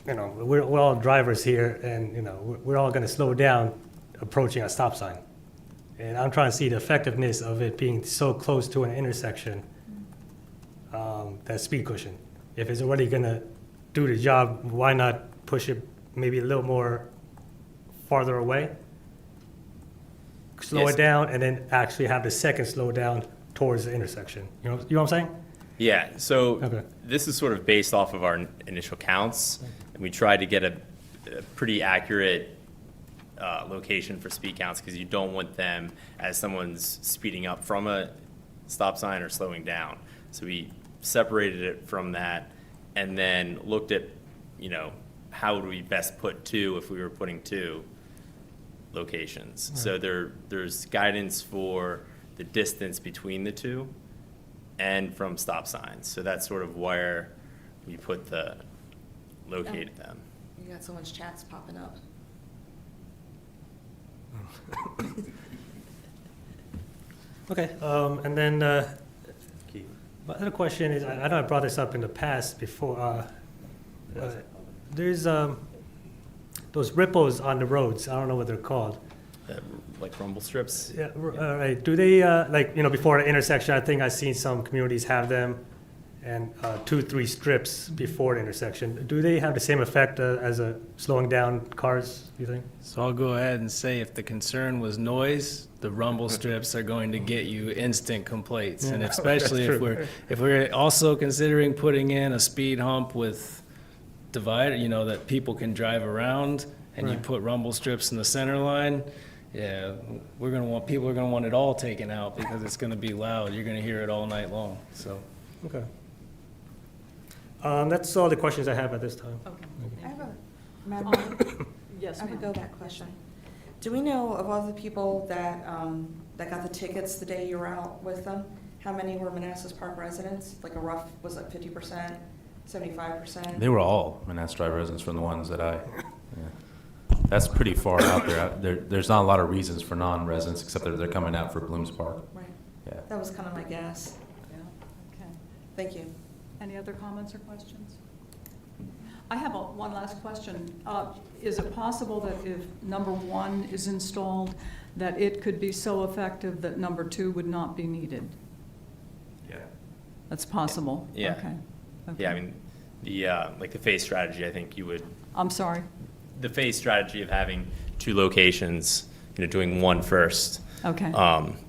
we're all drivers here, and, we're all gonna slow down approaching a stop sign. And I'm trying to see the effectiveness of it being so close to an intersection, that speed cushion. If it's already gonna do the job, why not push it maybe a little more farther away? Slow Yes. it down, and then actually have the second slow down towards the intersection. You know what I'm saying? Yeah, so Okay. this is sort of based off of our initial counts, and we tried to get a pretty accurate location for speed counts, because you don't want them as someone's speeding up from a stop sign or slowing down. So we separated it from that, and then looked at, you know, how would we best put two if we were putting two locations. So there's guidance for the distance between the two and from stop signs. So that's sort of where we located them. You got so much chats popping up. Okay, and then, my other question is, I know I brought this up in the past before, there's, those ripples on the roads, I don't know what they're called. Like rumble strips? Yeah, right, do they, like, you know, before the intersection, I think I've seen some communities have them, and 2-3 strips before the intersection. Do they have the same effect as slowing down cars, you think? So I'll go ahead and say if the concern was noise, the rumble strips are going to get you instant complaints. And Yeah, especially that's if we're also considering putting in a speed hump with divider, you know, that people can drive around, and you Right. put rumble strips in the center line, yeah, people are gonna want it all taken out because it's gonna be loud. You're gonna hear it all night long, so. Okay. That's all the questions I have at this time. Okay. I have Madam Mayor, Yes, I have a ma'am. go back question. Do we know of all the people that, that got the tickets the day you were out with them? How many were Manassas Park residents? Like a rough, was it 50%, 75%? They were all Manassas Drive residents from the ones that yeah. That's pretty far out there. There's not a lot of reasons for non-residents, except that they're coming out for Blooms Park. Right, Yeah. that was kind of my guess. Yeah, okay. Thank you. Any other comments or questions? I have one last question. Is it possible that if number 1 is installed, that it could be so effective that number 2 would not be needed? Yeah. That's possible? Yeah. Okay. Yeah, I Okay. mean, like the phase strategy, I think you would, I'm sorry? the phase strategy of having 2 locations, you know, doing one first. Okay.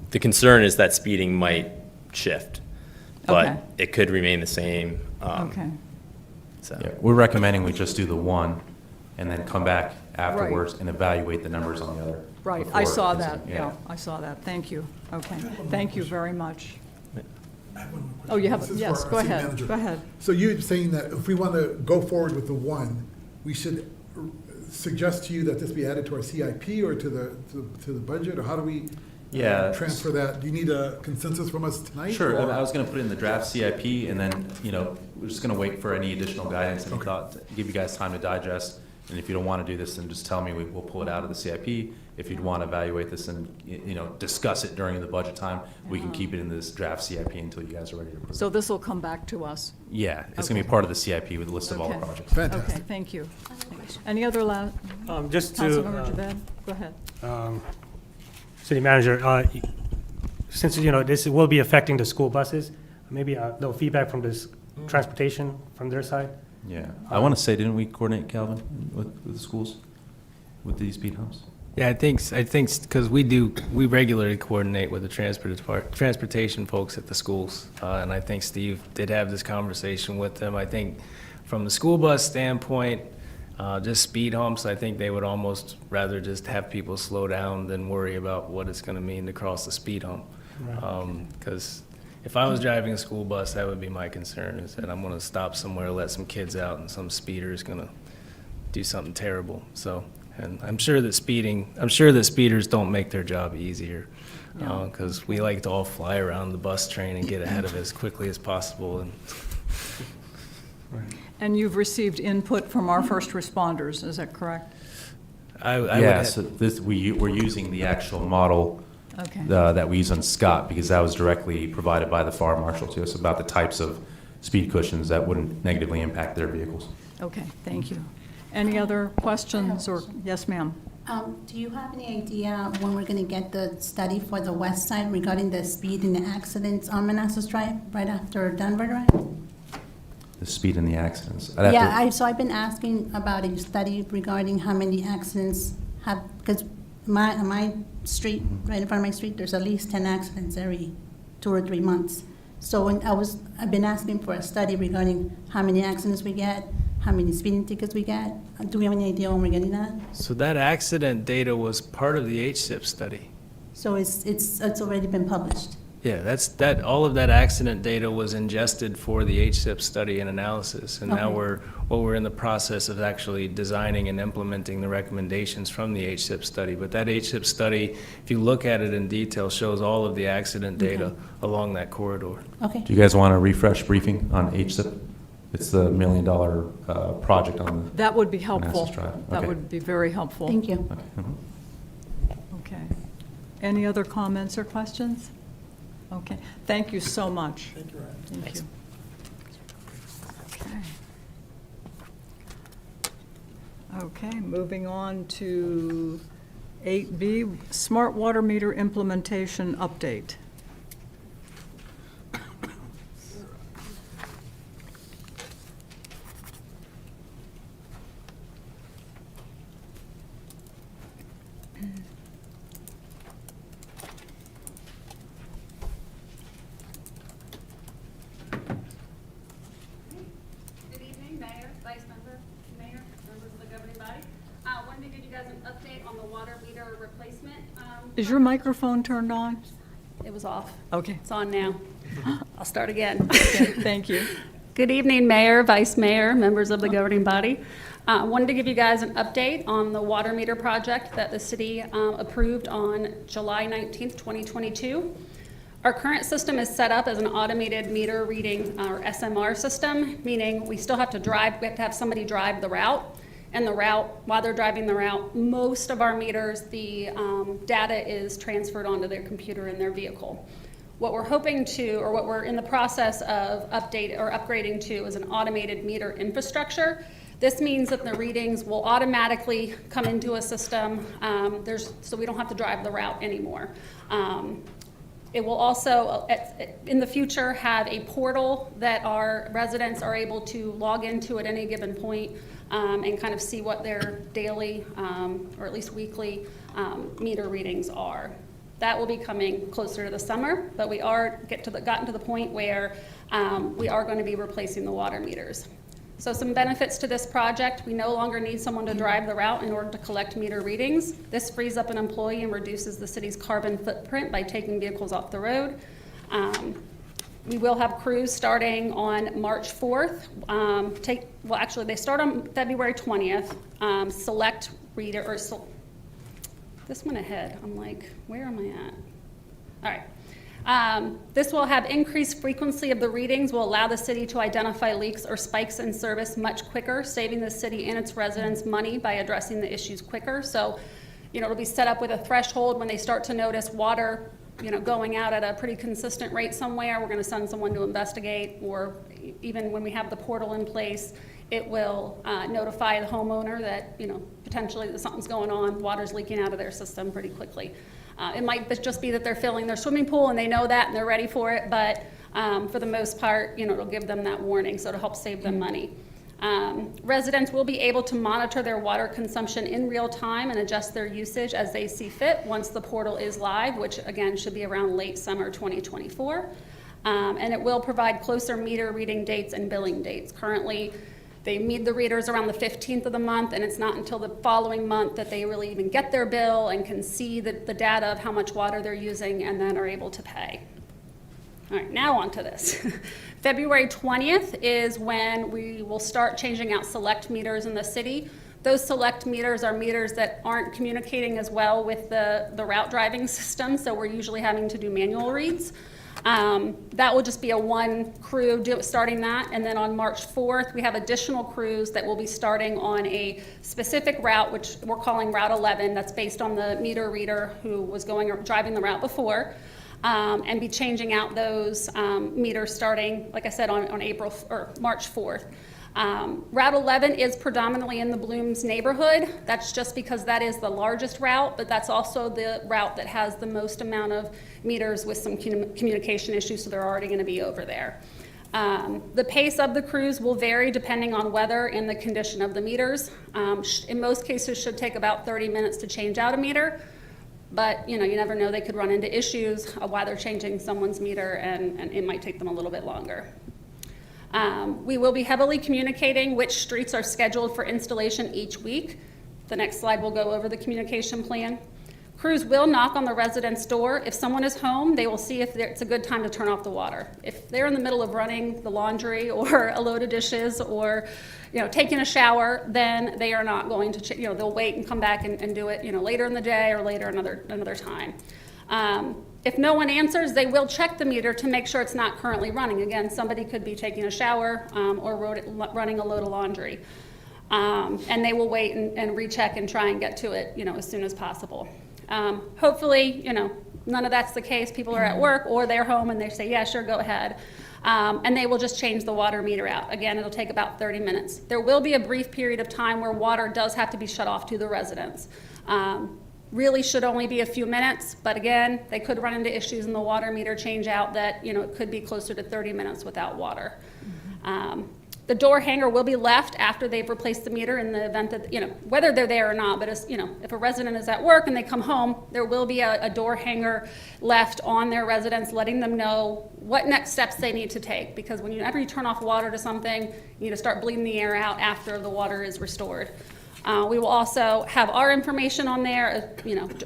The concern is that speeding might shift, but Okay. it could remain the same. Okay. So. Yeah, we're recommending we just do the one and then come back afterwards and evaluate the numbers on the other. Right, I before saw it's- that, yeah, I saw that. Thank you. Okay, thank you very much. I have one more question. Oh, you have, This is yes, for go our city ahead, manager. go ahead. So you're saying that if we want to go forward with the one, we should suggest to you that this be added to our CIP or to the budget, or how do we Yeah. transfer that? Do you need a consensus from us tonight? Sure, or- I was gonna put it in the draft CIP, and then, you know, we're just gonna wait for any additional guidance, any Okay. thought, give you guys time to digest. And if you don't wanna do this, then just tell me, we'll pull it out of the CIP. If you'd wanna evaluate this and, you know, discuss it during the budget time, we can keep it in this draft CIP until you guys are ready to approve. So this will come back to us? Yeah, it's gonna be Okay. part of the CIP with a list of all the Okay. projects. Fantastic. Okay, thank you. Any other Just Councilmember to, Javed, go ahead. city manager, since, you know, this will be affecting the school buses, maybe a little feedback from this transportation from their side? Yeah, I wanna say, didn't we coordinate, Calvin, with the schools, with these speed humps? Yeah, I think, because we regularly coordinate with the transportation folks at the schools. And I think Steve did have this conversation with them. I think from the school bus standpoint, just speed humps, I think they would almost rather just have people slow down than worry about what it's gonna mean to cross the speed hump. Because if I was driving a school bus, that would be my concern, is that I'm gonna stop somewhere, let some kids out, and some speeder is gonna do something terrible. So, and I'm sure that speeders don't make their job easier, because we like to all fly around the bus train and get ahead of it as quickly as possible. And And you've received input from our first responders, is that correct? I would Yeah, have- so we're using the actual model Okay, that we use on Scott, because that was directly provided by the fire marshal to us about the types of speed cushions that wouldn't negatively impact their vehicles. okay, thank you. Any other questions, or, yes, ma'am? Do you have any idea when we're gonna get the study for the west side regarding the speed and the accidents on Manassas Drive, right after Denver Drive? The speed and the accidents. So I've been asking about a study regarding how many accidents have, because my street, right in front of my street, there's at least 10 accidents every 2 or 3 months. So I've been asking for a study regarding how many accidents we get, how many speeding tickets we get. Do we have any idea when we're getting that? So that accident data was part of the HSIP study. So it's already been published. Yeah, all of that accident data was ingested for the HSIP study and analysis, and now Okay. we're in the process of actually designing and implementing the recommendations from the HSIP study. But that HSIP study, if you look at it in detail, shows all of the accident data Okay. along that corridor. Okay. Do you guys want a refresh briefing on HSIP? It's the $1 million project on That would be helpful. Manassas Drive. That Okay. would be very helpful. Thank you. the. Okay. Mhm. Okay. Any other comments or questions? Okay. Thank you so much. Thank you, Ryan. Thank you. Okay. Okay, moving on to 8B, smart water meter implementation update. Good evening, Mayor, Vice Mayor, members of the governing body. Wanted to give you guys an update on the water meter replacement. Is your microphone turned on? It was off. Okay. It's on now. I'll start again. Okay, thank you. Good evening, Mayor, Vice Mayor, members of the governing body. Wanted to give you guys an update on the water meter project that the city approved on July 19th, 2022. Our current system is set up as an automated meter reading, or SMR system, meaning we still have to have somebody drive the route. And the route, while they're driving the route, most of our meters, the data is transferred onto their computer in their vehicle. What we're hoping to, or what we're in the process of upgrading to, is an automated meter infrastructure. This means that the readings will automatically come into a system, so we don't have to drive the route anymore. It will also, in the future, have a portal that our residents are able to log into at any given point and kind of see what their daily, or at least weekly, meter readings are. That will be coming closer to the summer, but we are gotten to the point where we are going to be replacing the water meters. So some benefits to this project: we no longer need someone to drive the route in order to collect meter readings. This frees up an employee and reduces the city's carbon footprint by taking vehicles off the road. We will have crews starting on March 4th. Actually, they start on February 20th. Select reader, this went ahead. I'm like, where am I at? All right. This will have increased frequency of the readings, will allow the city to identify leaks or spikes in service much quicker, saving the city and its residents money by addressing the issues quicker. So, it'll be set up with a threshold. When they start to notice water, going out at a pretty consistent rate somewhere, we're going to send someone to investigate, or even when we have the portal in place, it will notify the homeowner that, potentially something's going on, water's leaking out of their system pretty quickly. It might just be that they're filling their swimming pool and they know that and they're ready for it, but for the most part, it'll give them that warning, so it'll help save them money. Residents will be able to monitor their water consumption in real time and adjust their usage as they see fit once the portal is live, which again should be around late summer 2024. And it will provide closer meter reading dates and billing dates. Currently, they meet the readers around the 15th of the month, and it's not until the following month that they really even get their bill and can see the data of how much water they're using and then are able to pay. All right, now on to this. February 20th is when we will start changing out select meters in the city. Those select meters are meters that aren't communicating as well with the route driving system, so we're usually having to do manual reads. That will just be a one crew starting that, and then on March 4th we have additional crews that will be starting on a specific route, which we're calling Route 11. That's based on the meter reader who was driving the route before, and be changing out those meters starting, like I said, on March 4th. Route 11 is predominantly in the Blooms neighborhood. That's just because that is the largest route, but that's also the route that has the most amount of meters with some communication issues, so they're already going to be over there. The pace of the crews will vary depending on weather and the condition of the meters. In most cases, should take about 30 minutes to change out a meter. But, you never know, they could run into issues while they're changing someone's meter, and it might take them a little bit longer. We will be heavily communicating which streets are scheduled for installation each week. The next slide will go over the communication plan. Crews will knock on the resident's door. If someone is home, they will see if it's a good time to turn off the water. If they're in the middle of running the laundry or a load of dishes or, taking a shower, then they are not going to, they'll wait and come back and do it, later in the day or later another time. If no one answers, they will check the meter to make sure it's not currently running. Again, somebody could be taking a shower or running a load of laundry. And they will wait and recheck and try and get to it, as soon as possible. Hopefully, none of that's the case. People are at work or they're home and they say, yeah, sure, go ahead. And they will just change the water meter out. Again, it'll take about 30 minutes. There will be a brief period of time where water does have to be shut off to the residents. Really should only be a few minutes, but again, they could run into issues in the water meter change out that, it could be closer to 30 minutes without water. The door hanger will be left after they've replaced the meter in the event that, whether they're there or not, but as, if a resident is at work and they come home, there will be a door hanger left on their residence, letting them know what next steps they need to take. Because whenever you turn off water to something, you need to start bleeding the air out after the water is restored. We will also have our information on there,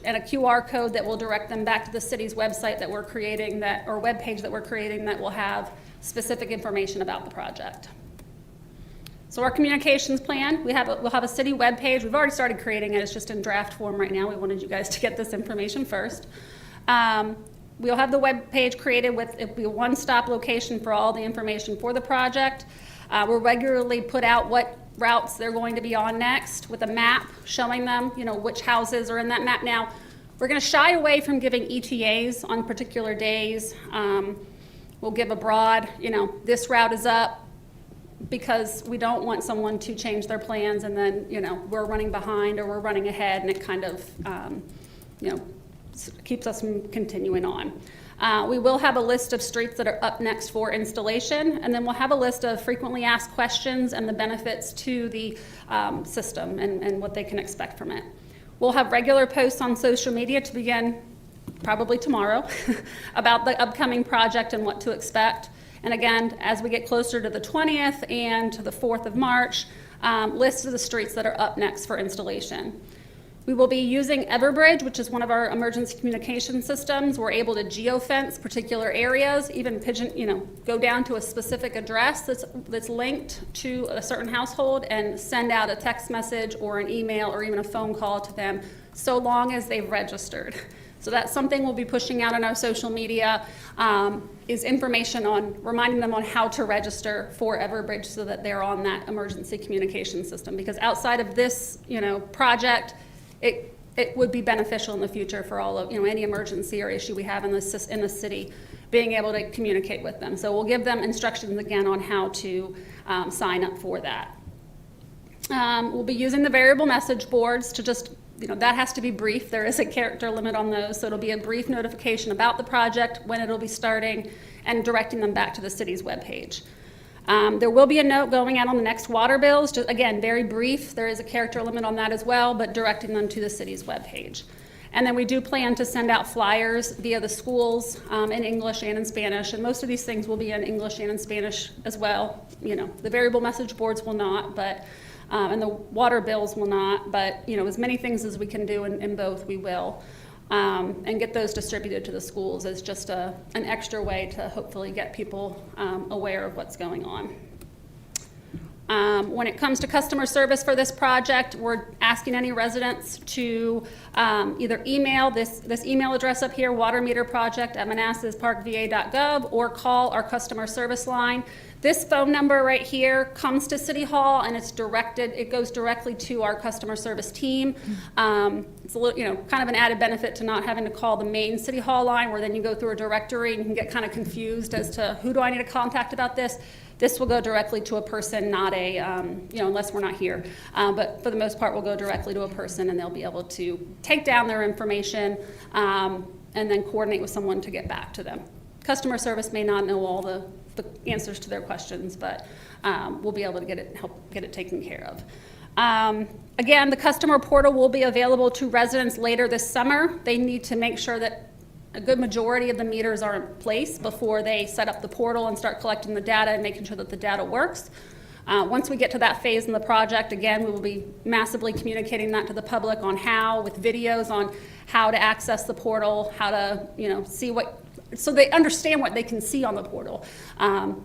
and a QR code that will direct them back to the city's website that we're creating, or webpage that we're creating, that will have specific information about the project. So our communications plan, we'll have a city webpage. We've already started creating it. It's just in draft form right now. We wanted you guys to get this information first. We'll have the webpage created it'll be a one-stop location for all the information for the project. We'll regularly put out what routes they're going to be on next with a map showing them, which houses are in that map. Now, we're going to shy away from giving ETAs on particular days. We'll give a broad, this route is up, because we don't want someone to change their plans and then, we're running behind or we're running ahead, and it kind of, keeps us from continuing on. We will have a list of streets that are up next for installation, and then we'll have a list of frequently asked questions and the benefits to the system and what they can expect from it. We'll have regular posts on social media to begin probably tomorrow about the upcoming project and what to expect. And again, as we get closer to the 20th and to the 4th of March, lists of the streets that are up next for installation. We will be using Everbridge, which is one of our emergency communication systems. We're able to geofence particular areas, even go down to a specific address that's linked to a certain household and send out a text message or an email or even a phone call to them, so long as they've registered. So that's something we'll be pushing out on our social media, is information on reminding them on how to register for Everbridge so that they're on that emergency communication system. Because outside of this, project, it would be beneficial in the future for all of, any emergency or issue we have in the city, being able to communicate with them. So we'll give them instructions again on how to sign up for that. We'll be using the variable message boards to just, that has to be brief. There is a character limit on those, so it'll be a brief notification about the project, when it'll be starting, and directing them back to the city's webpage. There will be a note going out on the next water bills, just again, very brief. There is a character limit on that as well, but directing them to the city's webpage. And then we do plan to send out flyers via the schools in English and in Spanish, and most of these things will be in English and in Spanish as well. The variable message boards will not, but and the water bills will not, but as many things as we can do in both, we will. And get those distributed to the schools as just an extra way to hopefully get people aware of what's going on. When it comes to customer service for this project, we're asking any residents to either email this email address up here, watermeterproject@manassasparkva.gov, or call our customer service line. This phone number right here comes to City Hall, and it goes directly to our customer service team. It's a little, kind of an added benefit to not having to call the main City Hall line, where then you go through a directory and you can get kind of confused as to who do I need to contact about this. This will go directly to a person, not unless we're not here. But for the most part, we'll go directly to a person, and they'll be able to take down their information and then coordinate with someone to get back to them. Customer service may not know all the answers to their questions, but we'll be able to help get it taken care of. Again, the customer portal will be available to residents later this summer. They need to make sure that a good majority of the meters are in place before they set up the portal and start collecting the data and making sure that the data works. Once we get to that phase in the project, again, we will be massively communicating that to the public on how, with videos on how to access the portal, how to, see what, so they understand what they can see on the portal.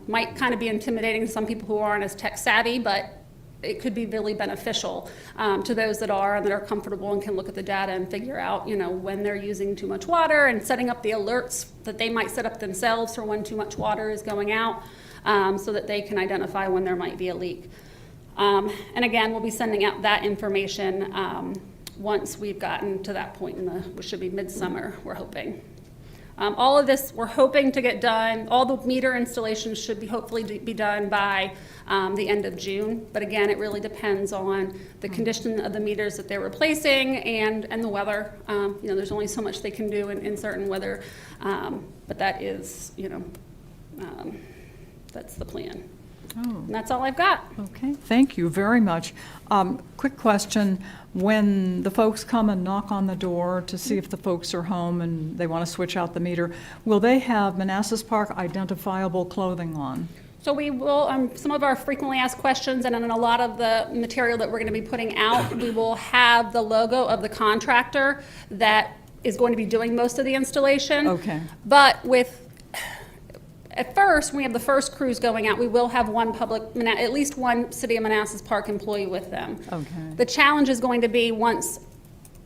Might kind of be intimidating to some people who aren't as tech savvy, but it could be really beneficial to those that are and that are comfortable and can look at the data and figure out, when they're using too much water and setting up the alerts that they might set up themselves for when too much water is going out, so that they can identify when there might be a leak. And again, we'll be sending out that information once we've gotten to that point which should be midsummer, we're hoping. All of this, we're hoping to get done. All the meter installations should be hopefully be done by the end of June. But again, it really depends on the condition of the meters that they're replacing and the weather. There's only so much they can do in certain weather. But that is, that's the plan. Oh. And that's all I've got. Okay, thank you very much. Quick question, when the folks come and knock on the door to see if the folks are home and they want to switch out the meter, will they have Manassas Park identifiable clothing on? So we will, some of our frequently asked questions and in a lot of the material that we're going to be putting out, we will have the logo of the contractor that is going to be doing most of the installation. Okay. But at first, when we have the first crews going out, we will have at least one City of Manassas Park employee with them. Okay. The challenge is going to be once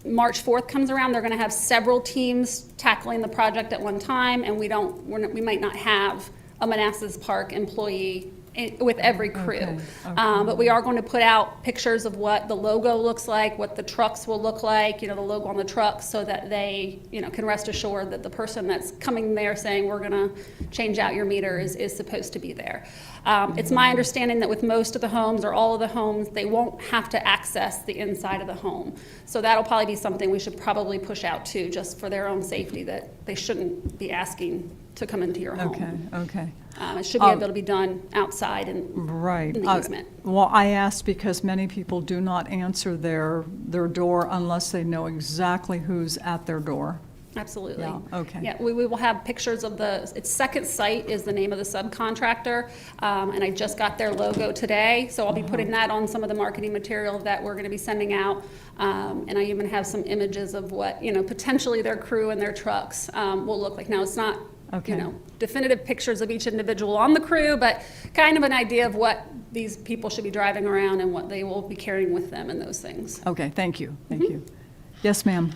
March 4th comes around, they're going to have several teams tackling the project at one time, and we might not have a Manassas Park employee with every crew. Okay. But we are going to put out pictures of what the logo looks like, what the trucks will look like, the logo on the trucks, so that they, can rest assured that the person that's coming there saying we're going to change out your meter is supposed to be there. It's my understanding that with most of the homes or all of the homes, they won't have to access the inside of the home. So that'll probably be something we should probably push out too, just for their own safety, that they shouldn't be asking to come into your home. Okay. It should be able to be done outside and Right. in the easement. Well, I asked because many people do not answer their door unless they know exactly who's at their door. Absolutely. Yeah, okay. Yeah, we will have pictures of it's Second Sight is the name of the subcontractor, and I just got their logo today, so I'll be putting that on some of the marketing material that we're gonna be sending out. And I even have some images of what, potentially their crew and their trucks will look like. Now, it's not, definitive pictures of each individual on the crew, but kind of an idea of what these people should be driving around and what they will be carrying with them and those things. Okay, thank you, thank you. Yes, ma'am.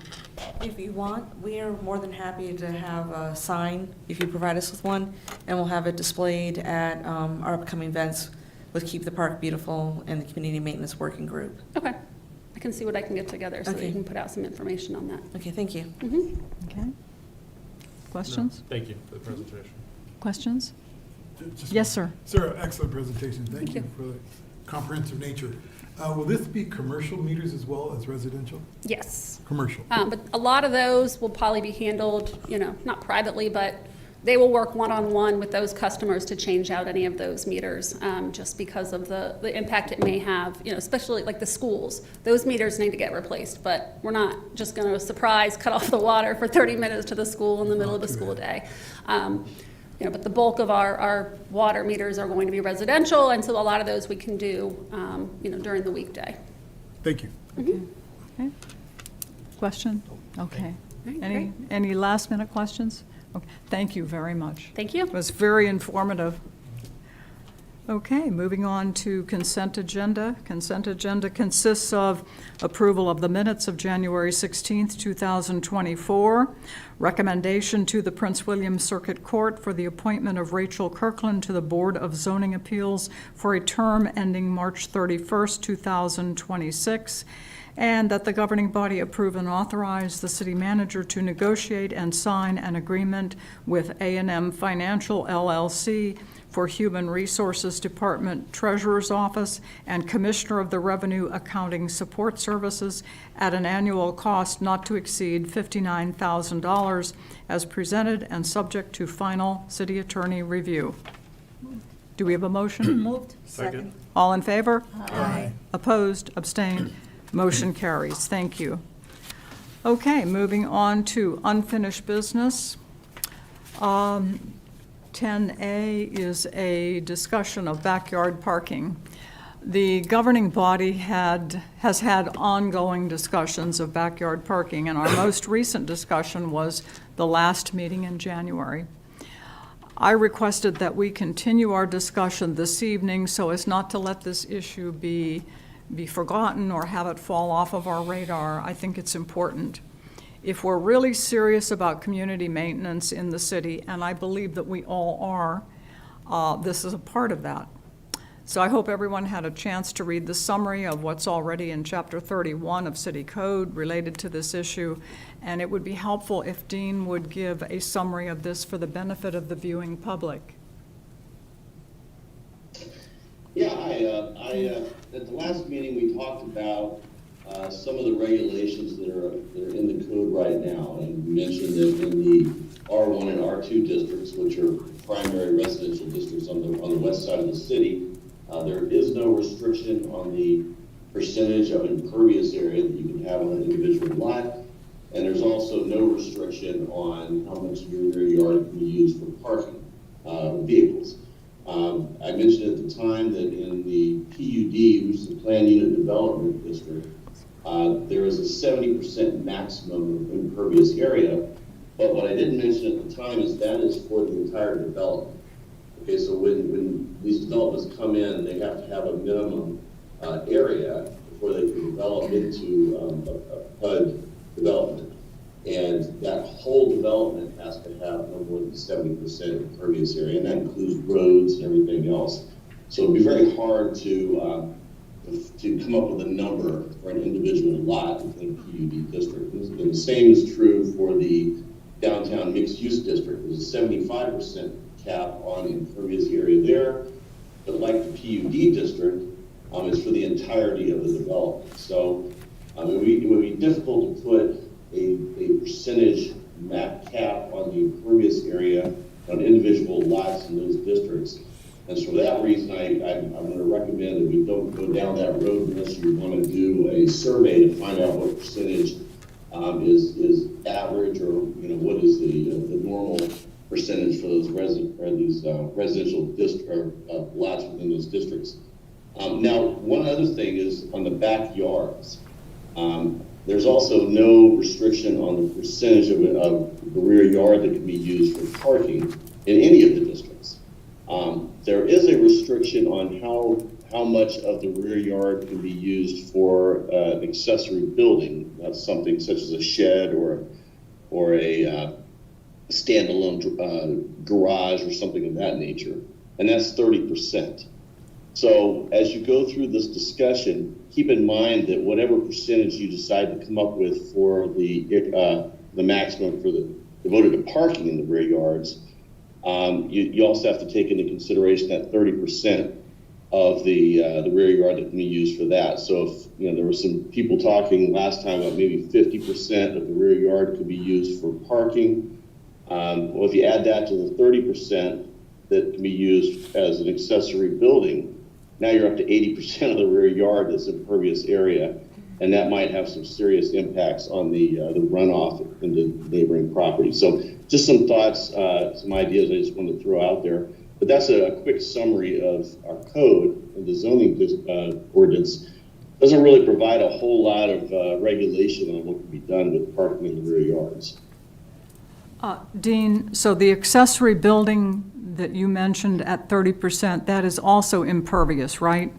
If you want, we are more than happy to have a sign, if you provide us with one, and we'll have it displayed at our upcoming events with Keep the Park Beautiful and the Community Maintenance Working Group. Okay. I can see what I can get together so that Okay. you can put out some information on that. Okay, thank you. Okay. Questions? Thank you for the presentation. Questions? Just- Yes, sir. Sir, excellent presentation. Thank Thank you you. for the comprehensive nature. Will this be commercial meters as well as residential? Yes. Commercial. But a lot of those will probably be handled, not privately, but they will work one-on-one with those customers to change out any of those meters, just because of the impact it may have, especially like the schools. Those meters need to get replaced, but we're not just going to surprise cut off the water for 30 minutes to the school in the middle of the school day. But the bulk of our water meters are going to be residential, and so a lot of those we can do, during the weekday. Thank you. Okay. Question? Okay. All right, Any last minute questions? Okay, thank you very much. Thank you. It was very informative. Okay, moving on to consent agenda. Consent agenda consists of approval of the minutes of January 16th, 2024, recommendation to the Prince William Circuit Court for the appointment of Rachel Kirkland to the Board of Zoning Appeals for a term ending March 31st, 2026, and that the governing body approve and authorize the city manager to negotiate and sign an agreement with A&M Financial LLC for Human Resources Department Treasurer's Office and Commissioner of the Revenue Accounting Support Services at an annual cost not to exceed $59,000 as presented and subject to final city attorney review. Do we have a motion? Moved. Second. All in favor? Aye. Opposed, abstained, motion carries. Thank you. Okay, moving on to unfinished business. 10A is a discussion of backyard parking. The governing body has had ongoing discussions of backyard parking, and our most recent discussion was the last meeting in January. I requested that we continue our discussion this evening so as not to let this issue be forgotten or have it fall off of our radar. I think it's important. If we're really serious about community maintenance in the city, and I believe that we all are, this is a part of that. So I hope everyone had a chance to read the summary of what's already in Chapter 31 of City Code related to this issue, and it would be helpful if Dean would give a summary of this for the benefit of the viewing public. Yeah, at the last meeting, we talked about some of the regulations that are in the code right now. And we mentioned that in the R1 and R2 districts, which are primary residential districts on the west side of the city, there is no restriction on the percentage of impervious area that you can have on an individual lot. And there's also no restriction on how much of your rear yard can be used for parking vehicles. I mentioned at the time that in the PUD, which is the Planned Unit Development District, there is a 70% maximum of impervious area. But what I didn't mention at the time is that is for the entire development. Okay, so when these developments come in, they have to have a minimum area before they can develop into a PUD development. And that whole development has to have no more than 70% impervious area, and that includes roads and everything else. So it'd be very hard to come up with a number for an individual lot within a PUD district. And the same is true for the downtown mixed-use district. There's a 75% cap on impervious area there, but like the PUD district, it's for the entirety of the development. So it would be difficult to put a percentage cap on the impervious area on individual lots in those districts. And so for that reason, I'm going to recommend that we don't go down that road unless you want to do a survey to find out what percentage is average, or what is the normal percentage for those residential lots within those districts. Now, one other thing is on the backyards. There's also no restriction on the percentage of the rear yard that can be used for parking in any of the districts. There is a restriction on how much of the rear yard can be used for an accessory building. That's something such as a shed or a standalone garage or something of that nature, and that's 30%. So as you go through this discussion, keep in mind that whatever percentage you decide to come up with for the maximum for devoted to parking in the rear yards, you also have to take into consideration that 30% of the rear yard that can be used for that. So if there were some people talking last time about maybe 50% of the rear yard could be used for parking. Well, if you add that to the 30% that can be used as an accessory building, now you're up to 80% of the rear yard that's impervious area, and that might have some serious impacts on the runoff into neighboring property. So just some thoughts, some ideas I just wanted to throw out there. But that's a quick summary of our code, and the zoning ordinance doesn't really provide a whole lot of regulation on what can be done with parking in the rear yards. Dean, so the accessory building that you mentioned at 30%, that is also impervious, right?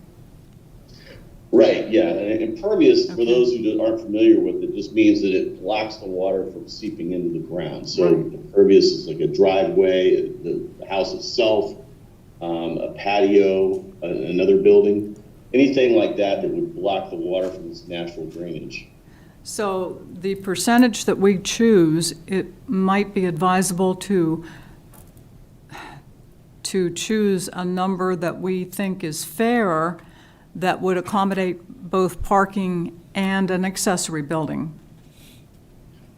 Right, yeah. And impervious, for those who aren't familiar with it, just means that it blocks the water from seeping into the ground. So impervious is like a driveway, the house itself, a patio, another building, anything like that that would block the water from its natural drainage. So the percentage that we choose, it might be advisable to choose a number that we think is fair, that would accommodate both parking and an accessory building.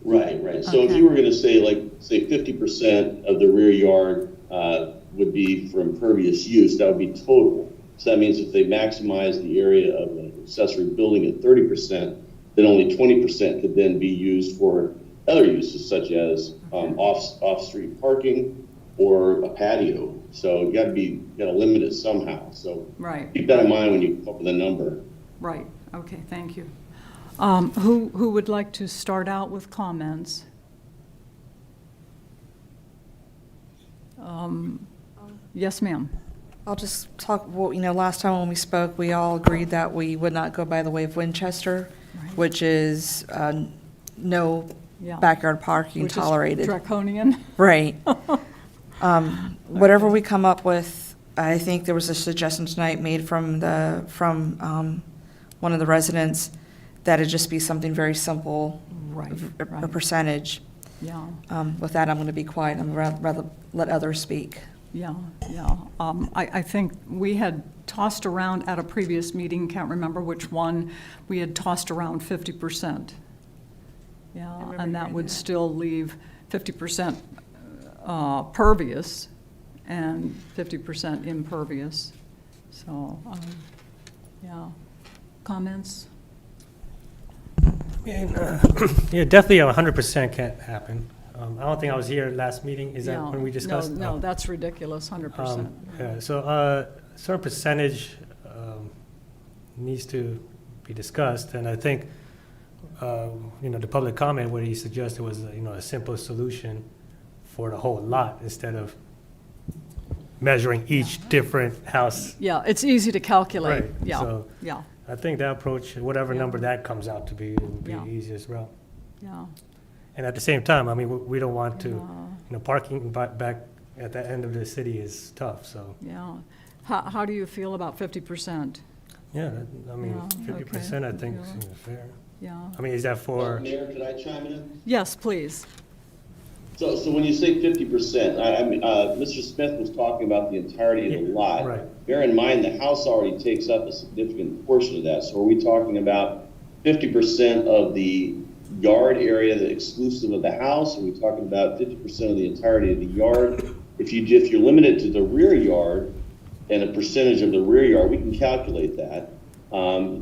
Right. So if you were going to say 50% of the rear yard would be for impervious use. That would be total. So that means if they maximize the area of an accessory building at 30%, then only 20% could then be used for other uses, such as off-street parking or a patio. So you got to limit it somehow. So Right. keep that in mind when you come up with a number. Right, okay, thank you. Who would like to start out with comments? Yes, ma'am. I'll just talk, well, last time when we spoke, we all agreed that we would not go by the way of Winchester, Right. which is no Yeah. backyard parking Which is tolerated. draconian. Right. Whatever we come up with, I think there was a suggestion tonight made from one of the residents that it just be something very simple, Right, a right, percentage. yeah. With that, I'm going to be quiet. I'm rather let others speak. Yeah, yeah. I think we had tossed around at a previous meeting, can't remember which one, we had tossed around 50%. Yeah, and that would still leave 50% pervious and 50% impervious. So, yeah. Comments? Yeah, definitely 100% can't happen. I don't think I was here last meeting. Is that No, when we discussed? No, that's ridiculous, 100%. Yeah, so certain percentage needs to be discussed, and I think the public comment what he suggested was a simple solution for the whole lot instead of measuring each different house. Yeah, it's easy to calculate. Right, Yeah, so- yeah, I think that approach, whatever Yeah. number that comes out to be, would be Yeah. the easiest route. yeah. And at the same time, I mean, we don't want to, Yeah. parking back at the end of the city is tough, so. Yeah. How do you feel about 50%? Yeah, I mean, Yeah, 50%, I okay, think yeah. seems fair. Yeah. I mean, is that for, Mayor, could I chime in? Yes, please. So when you say 50%, Mr. Smith was talking about the entirety of the lot. right. Bear in mind, the house already takes up a significant portion of that. So are we talking about 50% of the yard area that exclusive of the house? Are we talking about 50% of the entirety of the yard? If you're limited to the rear yard and a percentage of the rear yard, we can calculate that.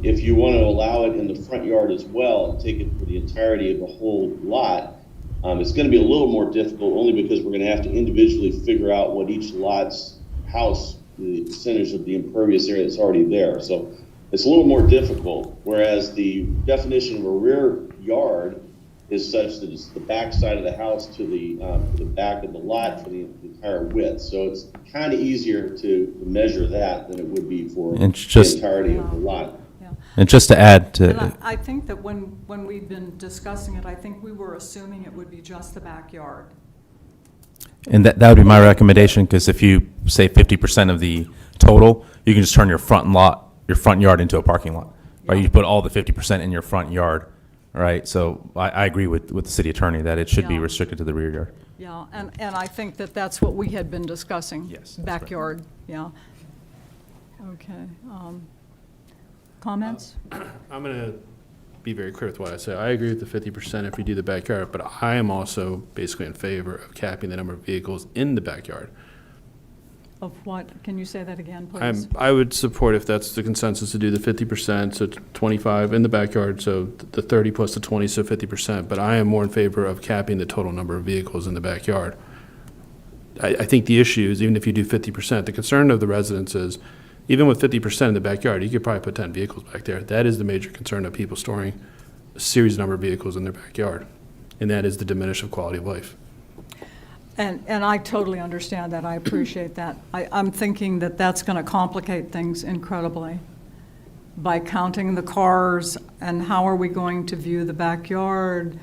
If you want to allow it in the front yard as well and take it for the entirety of the whole lot, it's going to be a little more difficult only because we're going to have to individually figure out what each lot's house, the percentage of the impervious area that's already there. So it's a little more difficult, whereas the definition of a rear yard is such that it's the back side of the house to the back of the lot for the entire width. So it's kind of easier to measure that than it would be for And the just- entirety of the lot. Yeah. And just to add And to, I think that when we've been discussing it, I think we were assuming it would be just the backyard. and that would be my recommendation, because if you say 50% of the total, you can just turn your front yard into a parking lot. Right, Yeah. you put all the 50% in your front yard, right? So I agree with the city attorney that it should be Yeah. restricted to the rear yard. Yeah, and I think that that's what we had been discussing. Yes, that's correct. Backyard, yeah. Okay. Comments? I'm going to be very clear with what I say. I agree with the 50% if you do the backyard, but I am also basically in favor of capping the number of vehicles in the backyard. Of what? Can you say that again, please? I would support, if that's the consensus, to do the 50%, so 25 in the backyard, so the 30 plus the 20, so 50%. But I am more in favor of capping the total number of vehicles in the backyard. I think the issue is, even if you do 50%, the concern of the residents is, even with 50% in the backyard, you could probably put 10 vehicles back there. That is the major concern of people storing a series number of vehicles in their backyard, and that is the diminution of quality of life. And I totally understand that. I appreciate that. I'm thinking that that's going to complicate things incredibly by counting the cars, and how are we going to view the backyard?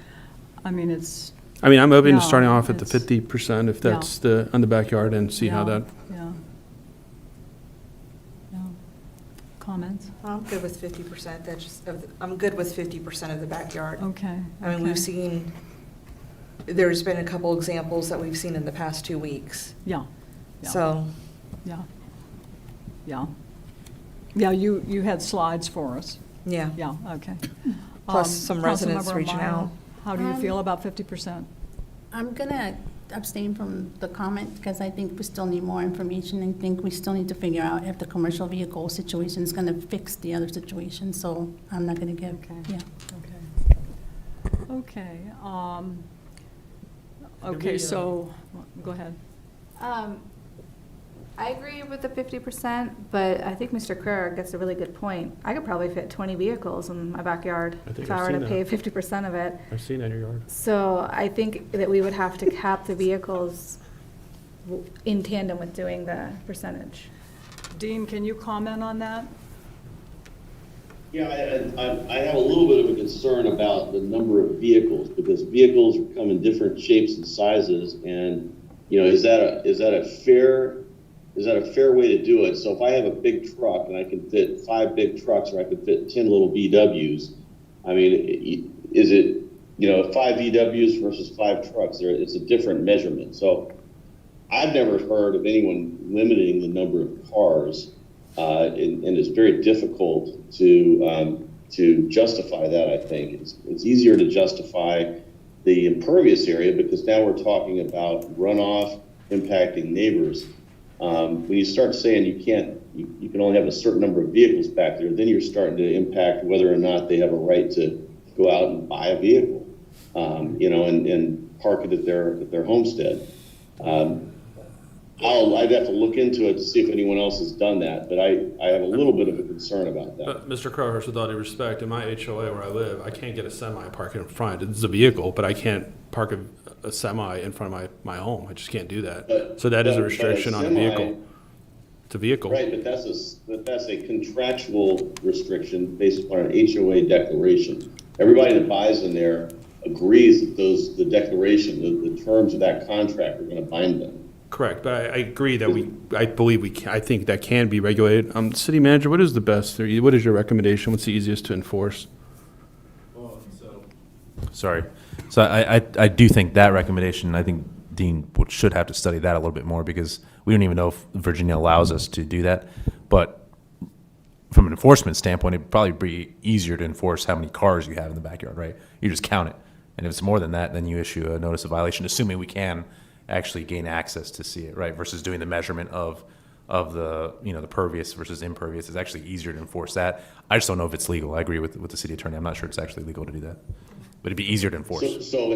I mean, it's, I mean, I'm open to Yeah, starting off at the it's- 50% if Yeah. that's on the backyard, and see how Yeah. that. yeah. Yeah. Comments? I'm good with 50%. I'm good with 50% of the backyard. Okay. I mean, okay. we've seen, there's been a couple examples that we've seen in the past 2 weeks. Yeah. Yeah. So, Yeah. Yeah. Yeah, you had slides for us. yeah. Yeah, okay. Plus some residents Councilmember reaching Amaya, out. How do you feel about 50%? I'm gonna abstain from the comment because I think we still need more information. I think we still need to figure out if the commercial vehicle situation is going to fix the other situation. So I'm not going to give, Okay. yeah. Okay. Okay, so, go ahead. I agree with the 50%, but I think Mr. Kerr gets a really good point. I could probably fit 20 vehicles in my backyard I think if I I've were to seen pay that. 50% of it. I've seen that in your yard. So I think that we would have to cap the vehicles in tandem with doing the percentage. Dean, can you comment on that? Yeah, I have a little bit of a concern about the number of vehicles, because vehicles come in different shapes and sizes, and, you know, is that a fair way to do it? So if I have a big truck and I can fit 5 big trucks, or I could fit 10 little VWs, I mean, is it, you know, 5 VWs versus 5 trucks? It's a different measurement. So I've never heard of anyone limiting the number of cars, and it's very difficult to justify that. I think it's easier to justify the impervious area, because now we're talking about runoff impacting neighbors. When you start saying you can only have a certain number of vehicles back there, then you're starting to impact whether or not they have a right to go out and buy a vehicle, you know, and park it at their homestead. I'd have to look into it to see if anyone else has done that, but I have a little bit of a concern about that. Mr. Crowhurst, with all due respect, in my HOA where I live, I can't get a semi parked in front. It's a vehicle, but I can't park a semi in front of my home. I just can't do that. So that is a restriction on a vehicle. It's a vehicle. Right, but that's a contractual restriction based upon an HOA declaration. Everybody that buys in there agrees that the declaration, the terms of that contract are going to bind them. Correct, but I agree that I think that can be regulated. City manager, what is the best, or what is your recommendation? What's the easiest to enforce? Sorry. So I do think that recommendation, I think Dean should have to study that a little bit more, because we don't even know if Virginia allows us to do that. But from an enforcement standpoint, it'd probably be easier to enforce how many cars you have in the backyard, right? You just count it. And if it's more than that, then you issue a notice of violation, assuming we can actually gain access to see it, right? Versus doing the measurement of the, you know, the pervious versus impervious. Is actually easier to enforce that. I just don't know if it's legal. I agree with the city attorney. I'm not sure it's actually legal to do that, but it'd be easier to enforce. So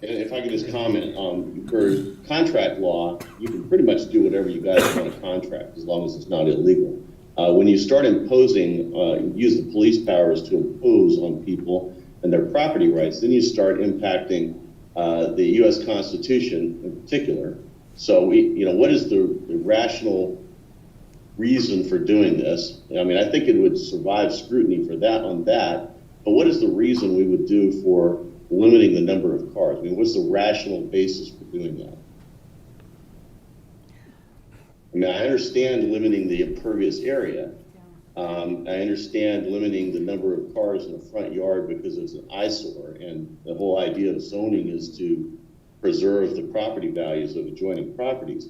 if I could just comment, for contract law, you can pretty much do whatever you guys want to contract, as long as it's not illegal. When you start imposing, use the police powers to impose on people and their property rights, then you start impacting the U.S. Constitution in particular. So what is the rational reason for doing this? I mean, I think it would survive scrutiny for that, but what is the reason we would do for limiting the number of cars? I mean, what's the rational basis for doing that? I mean, I understand limiting the impervious area. I understand limiting the number of cars in the front yard because it's an eyesore, and the whole idea of zoning is to preserve the property values of adjoining properties.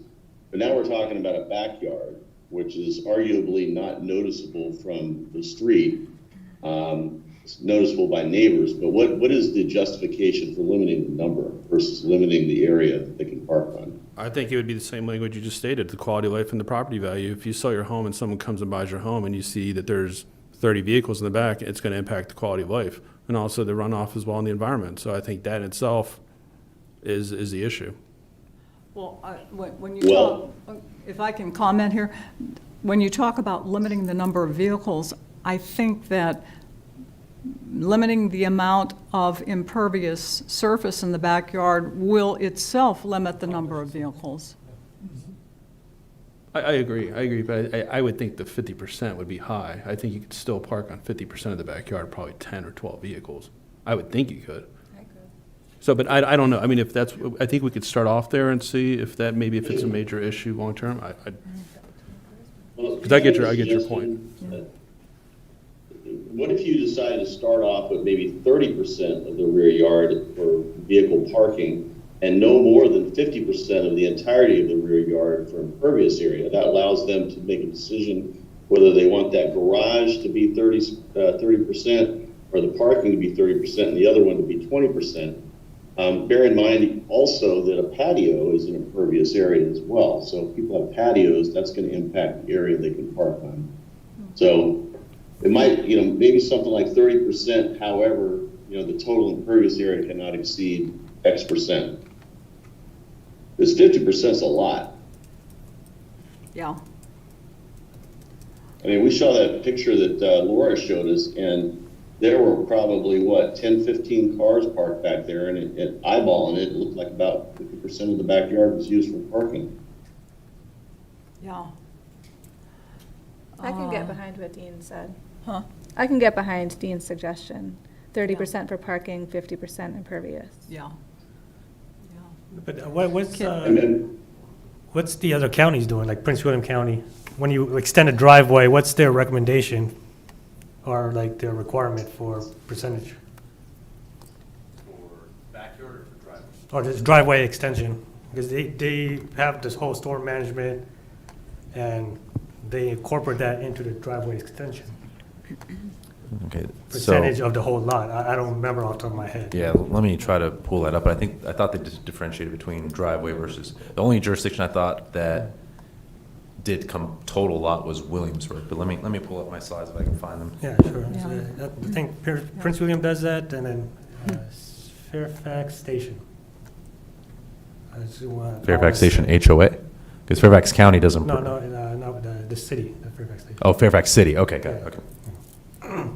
But now we're talking about a backyard, which is arguably not noticeable from the street. It's noticeable by neighbors, but what is the justification for limiting the number versus limiting the area that they can park on? I think it would be the same language you just stated, the quality of life and the property value. If you sell your home and someone comes and buys your home and you see that there's 30 vehicles in the back, it's going to impact the quality of life, and also the runoff as well in the environment. So I think that in itself is the issue. Well, when you talk, if I can comment here, when you talk about limiting the number of vehicles, I think that limiting the amount of impervious surface in the backyard will itself limit the number of vehicles. I agree, but I would think the 50% would be high. I think you could still park on 50% of the backyard, probably 10 or 12 vehicles. I would think you could. So, but I don't know. I mean, I think we could start off there and see if it's a major issue long term. Because I get your point. What if you decide to start off with maybe 30% of the rear yard for vehicle parking and no more than 50% of the entirety of the rear yard for impervious area? That allows them to make a decision whether they want that garage to be 30% or the parking to be 30% and the other one to be 20%. Bear in mind also that a patio is an impervious area as well. So if people have patios, that's going to impact the area they can park on. So it might, maybe something like 30%. However, the total impervious area cannot exceed X percent. This 50% is a lot. Yeah, I mean, we saw that picture that Laura showed us, and there were probably, 10, 15 cars parked back there, and eyeballing it, it looked like about 50% of the backyard was used for parking. yeah. I can get behind what Dean said. Huh? I can get behind Dean's suggestion. 30% for parking, 50% impervious. Yeah. But And then, what's the other counties doing, like Prince William County? When you extend a driveway, what's their recommendation or like their requirement for percentage? For backyard or for driveway? Or just driveway extension? Because they have this whole storm management and they incorporate that into the driveway extension. Okay, Percentage of the whole lot. I don't remember off the top of my head. yeah, let me try to pull that up. I thought they just differentiated between driveway versus, the only jurisdiction I thought that did come total lot was Williamsburg, but let me pull up my slides if I can find them. Yeah, sure. Yeah. So, I think Prince William does that, and then Fairfax Station. Fairfax Station HOA? Because Fairfax County doesn't. No, the city, the Fairfax Station. Oh, Fairfax City, okay, got it, okay.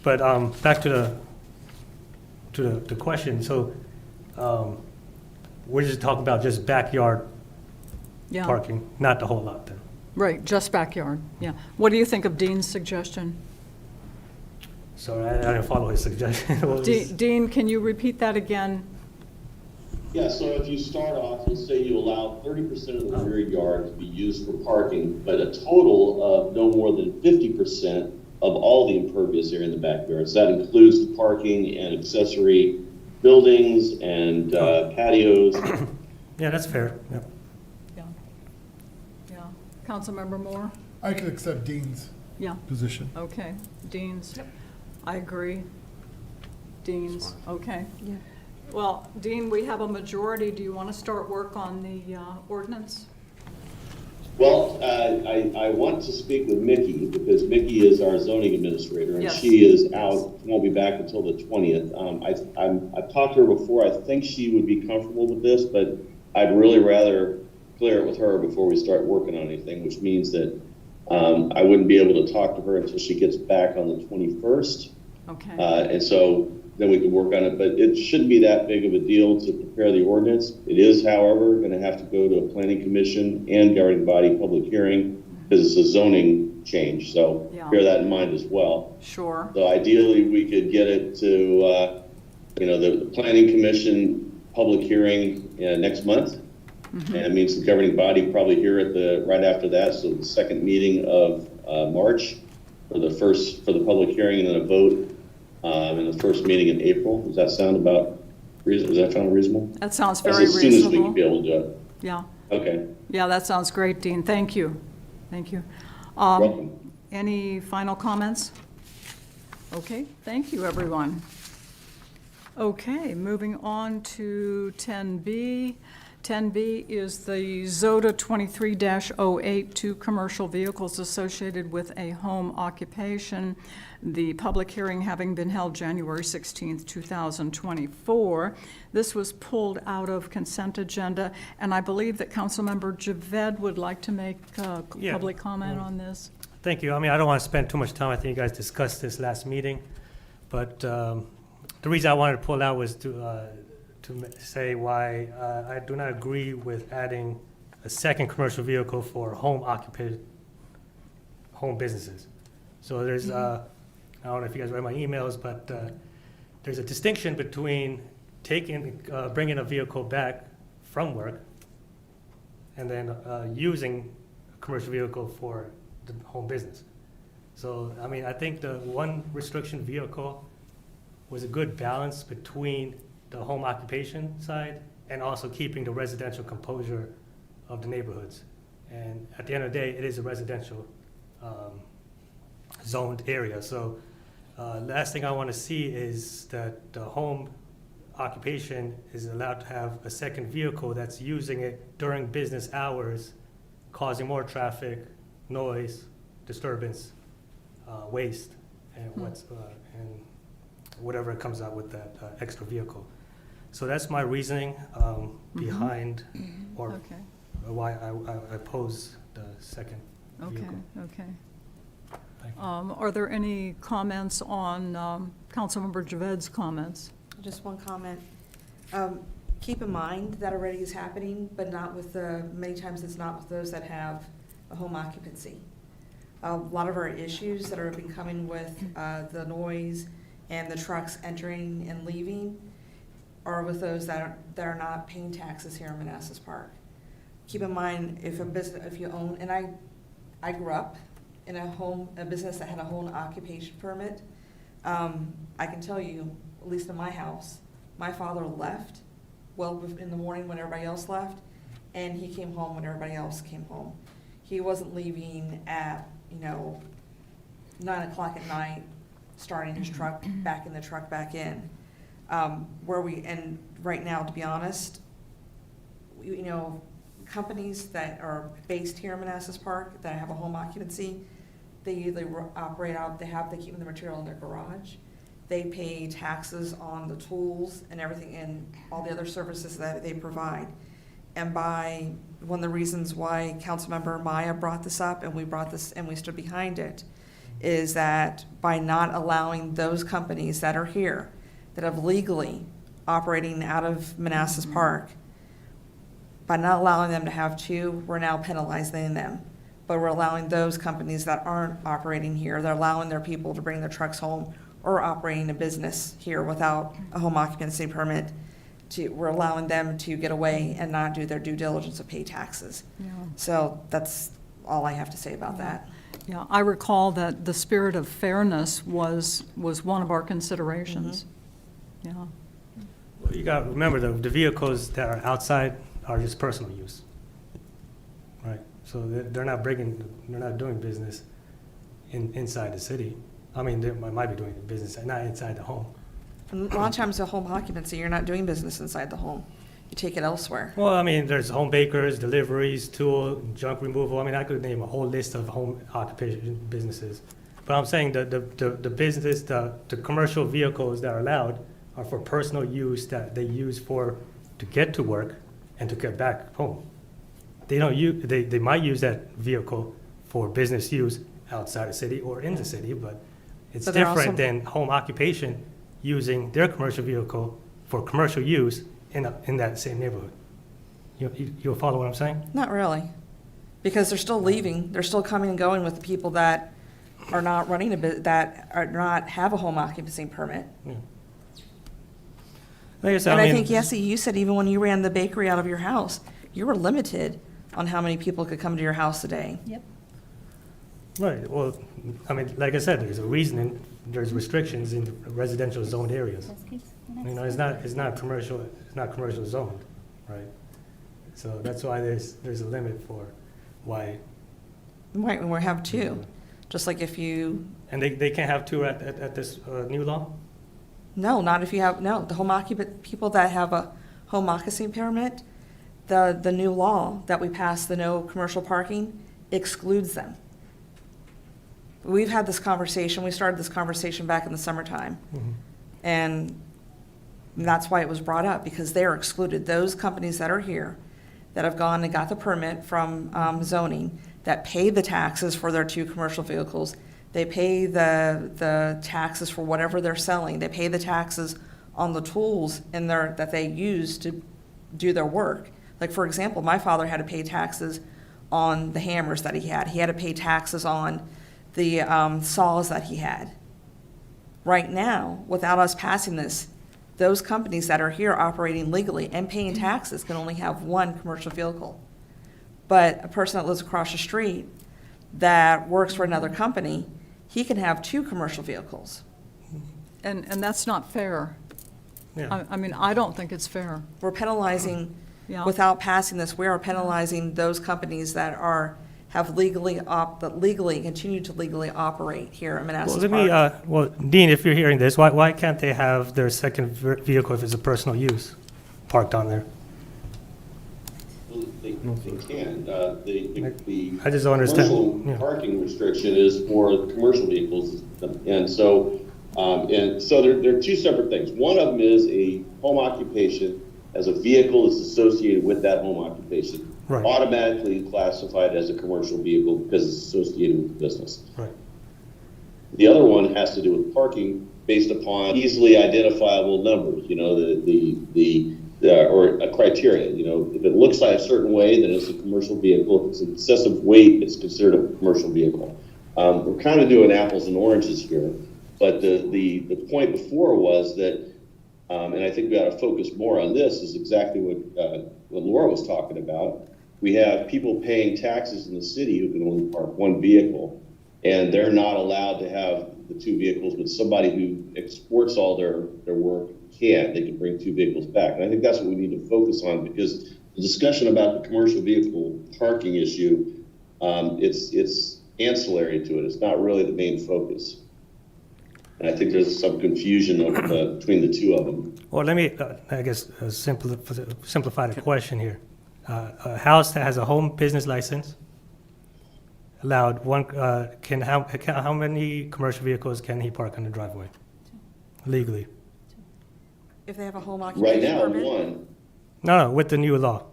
But back to the question. So we're just talking about just backyard Yeah, parking, not the whole lot then. right, just backyard, yeah. What do you think of Dean's suggestion? So I didn't follow his suggestion. What was- Dean, can you repeat that again? yeah, so if you start off, let's say you allow 30% of the rear yard to be used for parking, but a total of no more than 50% of all the impervious area in the backyard. So that includes the parking and accessory buildings and patios. Yeah, that's fair. Yep. Yeah. Yeah. Councilmember Moore? I can accept Dean's Yeah, position. okay. Dean's? I agree. Dean's, okay. Yeah. Well, Dean, we have a majority. Do you want to start work on the ordinance? Well, I want to speak with Mickey because Mickey is our zoning administrator and Yes. she is out, won't be back until the 20th. I've talked to her before. I think she would be comfortable with this, but I'd really rather clear it with her before we start working on anything, which means that I wouldn't be able to talk to her until she gets back on the 21st. Okay. And so then we can work on it, but it shouldn't be that big of a deal to prepare the ordinance. It is, however, going to have to go to a planning commission and governing body public hearing because it's a zoning change. So Yeah. bear that in mind as well. Sure. So ideally, we could get it to, the planning commission public hearing next month. Mm-hmm. And it means the governing body probably here right after that. So the second meeting of March for the public hearing and then a vote in the first meeting in April. Does that sound reasonable? That sounds That's very as soon as we can reasonable. be able to do it. Yeah. Okay, Yeah, that sounds great, Dean. Thank you. Thank you. welcome. Any final comments? Okay, thank you, everyone. Okay, moving on to 10B. 10B is the ZOTA 23-08, two commercial vehicles associated with a home occupation. The public hearing having been held January 16th, 2024. This was pulled out of consent agenda, and I believe that Councilmember Javed would like to make Yeah. public comment on this. Thank you. I mean, I don't want to spend too much time. I think you guys discussed this last meeting. But the reason I wanted to pull out was to say why I do not agree with adding a second commercial vehicle for home businesses. So there's, I don't know if you guys read my emails, but there's a distinction between bringing a vehicle back from work and then using a commercial vehicle for the home business. So, I mean, I think the one restriction vehicle was a good balance between the home occupation side and also keeping the residential composure of the neighborhoods. And at the end of the day, it is a residential zoned area. So last thing I want to see is that the home occupation is allowed to have a second vehicle that's using it during business hours, causing more traffic, noise, disturbance, waste, and and whatever comes out with that extra vehicle. So that's my reasoning behind, or Okay, why I oppose the second okay, vehicle. okay. Thank you. Are there any comments on Councilmember Javed's comments? Just one comment. Keep in mind that already is happening, but not with many times it's not with those that have a home occupancy. A lot of our issues that have been coming with the noise and the trucks entering and leaving are with those that are not paying taxes here in Manassas Park. Keep in mind, if you own, and I grew up in a business that had a home occupation permit. I can tell you, at least in my house, my father left in the morning when everybody else left, and he came home when everybody else came home. He wasn't leaving at, 9 o'clock at night, starting his truck, back in the truck, back in. And right now, to be honest, companies that are based here in Manassas Park that have a home occupancy, they usually operate out, they keep the material in their garage. They pay taxes on the tools and everything and all the other services that they provide. And one of the reasons why Councilmember Maya brought this up and we stood behind it is that by not allowing those companies that are here, that have legally operating out of Manassas Park, by not allowing them to have two, we're now penalizing them. But we're allowing those companies that aren't operating here, they're allowing their people to bring their trucks home or operating a business here without a home occupancy permit. We're allowing them to get away and not do their due diligence of pay taxes. Yeah. So that's all I have to say about that. Yeah, I recall that the spirit of fairness was one of our considerations. Yeah. Well, you got to remember, the vehicles that are outside are just personal use, right? So they're not doing business inside the city. I mean, they might be doing business, not inside the home. And a lot of times, a home occupancy, you're not doing business inside the home. You take it elsewhere. Well, I mean, there's home bakers, deliveries, tool, junk removal. I mean, I could name a whole list of home occupation businesses. But I'm saying the business, the commercial vehicles that are allowed are for personal use that they use to get to work and to get back home. They don't use, they might use that vehicle for business use outside the city or in the city, but it's But they're different also- than home occupation using their commercial vehicle for commercial use in that same neighborhood. You'll follow what I'm saying? Not really, because they're still leaving. They're still coming and going with the people that are not running that are not have a home occupancy permit. Yeah. Like I said, And I mean, think, Yessie, you said even when you ran the bakery out of your house, you were limited on how many people could come to your house a day. Yep. Right, well, I mean, like I said, there's a reasoning, there's restrictions in residential zoned areas. It's not commercial zoned, right? So that's why there's a limit for why. Right, and we have two, just like if you, And they can't have two at this new law? no, not if you have, no, the home occupant, people that have a home occupancy permit, the new law that we passed, the no commercial parking, excludes them. We've had this conversation, we started this conversation back in the summertime. And that's why it was brought up, because they're excluded. Those companies that are here, that have gone and got the permit from zoning, that pay the taxes for their two commercial vehicles, they pay the taxes for whatever they're selling, they pay the taxes on the tools that they use to do their work. Like, for example, my father had to pay taxes on the hammers that he had. He had to pay taxes on the saws that he had. Right now, without us passing this, those companies that are here operating legally and paying taxes can only have one commercial vehicle. But a person that lives across the street that works for another company, he can have two commercial vehicles. And that's not fair. Yeah. I mean, I don't think it's fair. We're penalizing, Yeah. without passing this, we are penalizing those companies that have legally continue to legally operate here in Manassas Well, Park. well, Dean, if you're hearing this, why can't they have their second vehicle if it's a personal use parked on there? Well, they can. The I just don't understand. commercial Yeah. parking restriction is for commercial vehicles. And so there are two separate things. One of them is a home occupation as a vehicle that's associated with that home occupation. Right. Automatically classified as a commercial vehicle because it's associated with the business. Right. The other one has to do with parking based upon easily identifiable numbers, or a criteria. If it looks like a certain way, then it's a commercial vehicle. If it's excessive weight, it's considered a commercial vehicle. We're kind of doing apples and oranges here, but the point before was that, and I think we ought to focus more on this, is exactly what Laura was talking about. We have people paying taxes in the city who can only park one vehicle, and they're not allowed to have the two vehicles, but somebody who exports all their work can. They can bring two vehicles back. And I think that's what we need to focus on, because the discussion about the commercial vehicle parking issue, it's ancillary to it. It's not really the main focus. And I think there's some confusion between the two of them. Well, let me, I guess, simplify the question here. A house that has a home business license allowed one, how many commercial vehicles can he park on the driveway legally? If they have a home Right occupation now, permit? one. No, with the new law.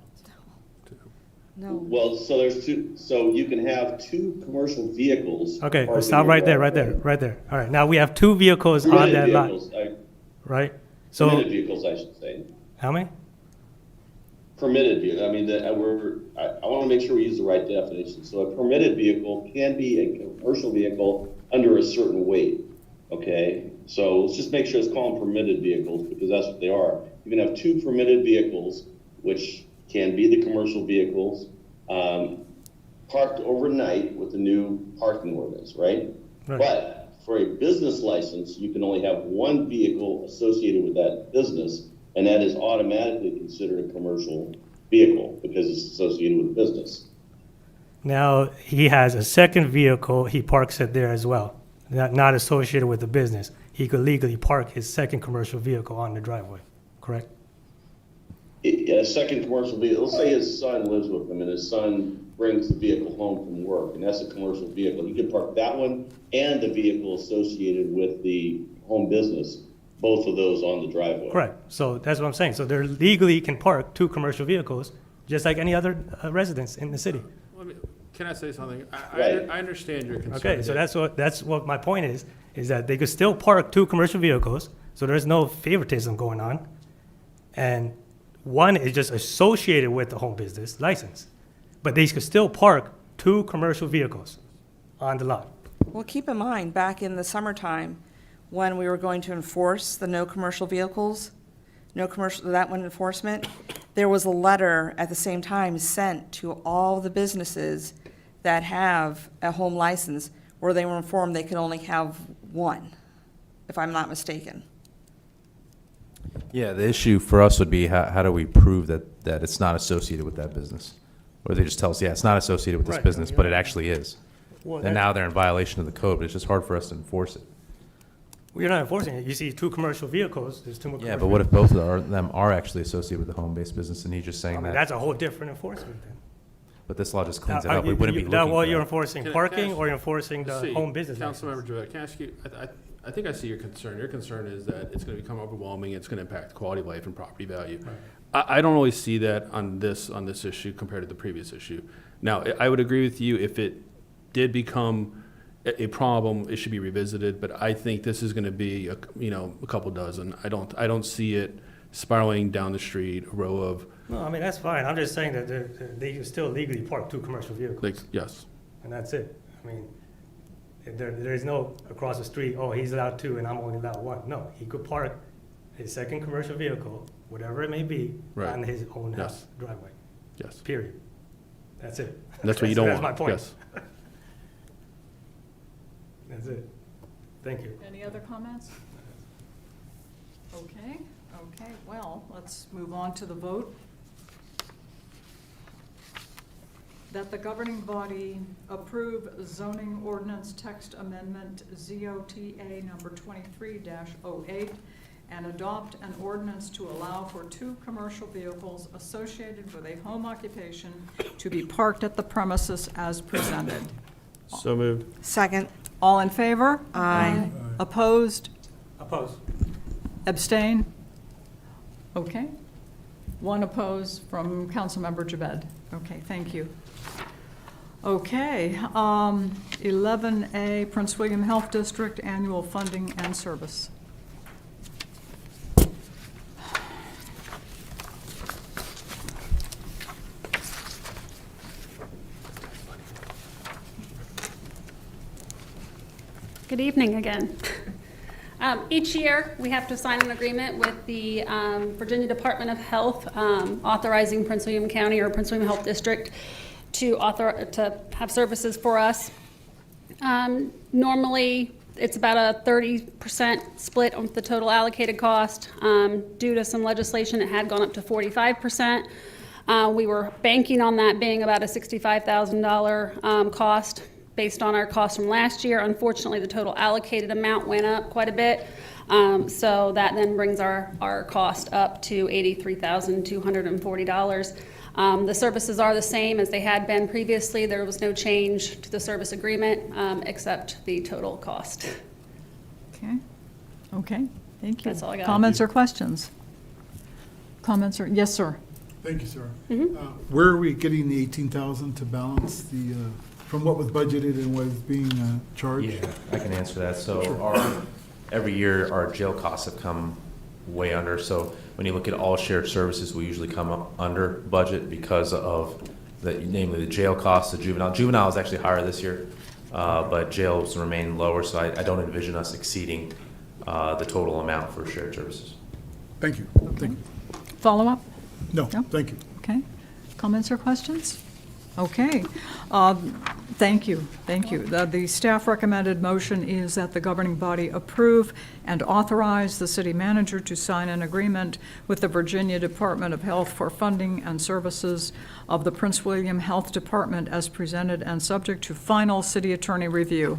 No. Well, so there's two. So you can have two commercial vehicles. Okay, parked in stop your right there, driveway. All right, now we have two vehicles on Permitted that lot, vehicles, right? permitted So, vehicles, I should say. how many? Permitted vehicle. I mean, I want to make sure we use the right definition. So a permitted vehicle can be a commercial vehicle under a certain weight. Okay, so let's just make sure it's called permitted vehicles, because that's what they are. You can have two permitted vehicles, which can be the commercial vehicles, parked overnight with the new parking ordinance, right? Right. But for a business license, you can only have one vehicle associated with that business, and that is automatically considered a commercial vehicle because it's associated with a business. Now, he has a second vehicle, he parks it there as well, not associated with the business. He could legally park his second commercial vehicle on the driveway, correct? A second commercial vehicle, let's say his son lives with him and his son brings the vehicle home from work, and that's a commercial vehicle. He can park that one and the vehicle associated with the home business, both of those on the driveway. Correct, so that's what I'm saying. So they legally can park two commercial vehicles, just like any other residence in the city. Can I say something? Right. I understand your concern. Okay, so that's what my point is that they could still park two commercial vehicles, so there's no favoritism going on. And one is just associated with the home business license, but they could still park two commercial vehicles on the lot. Well, keep in mind, back in the summertime, when we were going to enforce the no commercial vehicles, that one enforcement, there was a letter at the same time sent to all the businesses that have a home license where they were informed they could only have one, if I'm not mistaken. Yeah, the issue for us would be how do we prove that it's not associated with that business? Or they just tell us, yeah, it's not associated with this Right. business, but it actually is. Well, And now they're in violation of the code, but it's just hard for us to enforce it. We're not enforcing it. You see two commercial vehicles, there's two more. Yeah, but commercial what if both of them are actually associated with the home-based business, and he's just I saying mean, that? that's a whole different enforcement then. But this law just cleans it Now, up. We wouldn't be looking well, for you're that. enforcing Can I parking ask- or you're enforcing the See, home business Councilmember license? Jovet, can I ask you, I think I see your concern. Your concern is that it's going to become overwhelming, it's going to impact quality of life and property value. I don't always see that on this issue compared to the previous issue. Now, I would agree with you, if it did become a problem, it should be revisited, but I think this is going to be, a couple dozen. I don't see it spiraling down the street, a row of, No, I mean, that's fine. I'm just saying that they can still legally park two commercial vehicles. like, yes. And that's it. I mean, there is no across the street, oh, he's allowed two and I'm only allowed one. No, he could park his second commercial vehicle, whatever it may be, Right. on his own Yes. house driveway, Yes. period. That's it. That's what you don't That's want. my point. Yes. That's it. Thank you. Any other comments? Okay, well, let's move on to the vote. that the governing body approve zoning ordinance text amendment ZOTA number 23-08 and adopt an ordinance to allow for 2 commercial vehicles associated with a home occupation to be parked at the premises as presented. So moved. Second. All in favor? Aye. Opposed? Opposed. Abstain? Okay. 1 opposed from Councilmember Jabed. Okay, thank you. Okay, 11A, Prince William Health District Annual Funding and Service. Good evening again. Each year, we have to sign an agreement with the Virginia Department of Health authorizing Prince William County or Prince William Health District to have services for us. Normally, it's about a 30% split on the total allocated cost. Due to some legislation, it had gone up to 45%. We were banking on that being about a $65,000 cost based on our costs from last year. Unfortunately, the total allocated amount went up quite a bit. So that then brings our cost up to $83,240. The services are the same as they had been previously. There was no change to the service agreement except the total cost. Okay, okay, thank you. That's all I got. Comments or questions? Comments or, yes, sir. Thank you, sir. Mhm. Where are we getting the 18,000 to balance the, from what was budgeted and what is being charged? Yeah, I can answer that. So every year, our jail costs have come way under. So when you look at all shared services, we usually come up under budget because of namely the jail costs, the juvenile. Juvenile is actually higher this year, but jails remain lower. So I don't envision us exceeding the total amount for shared services. Thank you. Thank you. Follow-up? No, No? thank you. Okay. Comments or questions? Okay. Thank you, thank you. The staff recommended motion is that the governing body approve and authorize the city manager to sign an agreement with the Virginia Department of Health for funding and services of the Prince William Health Department as presented and subject to final city attorney review.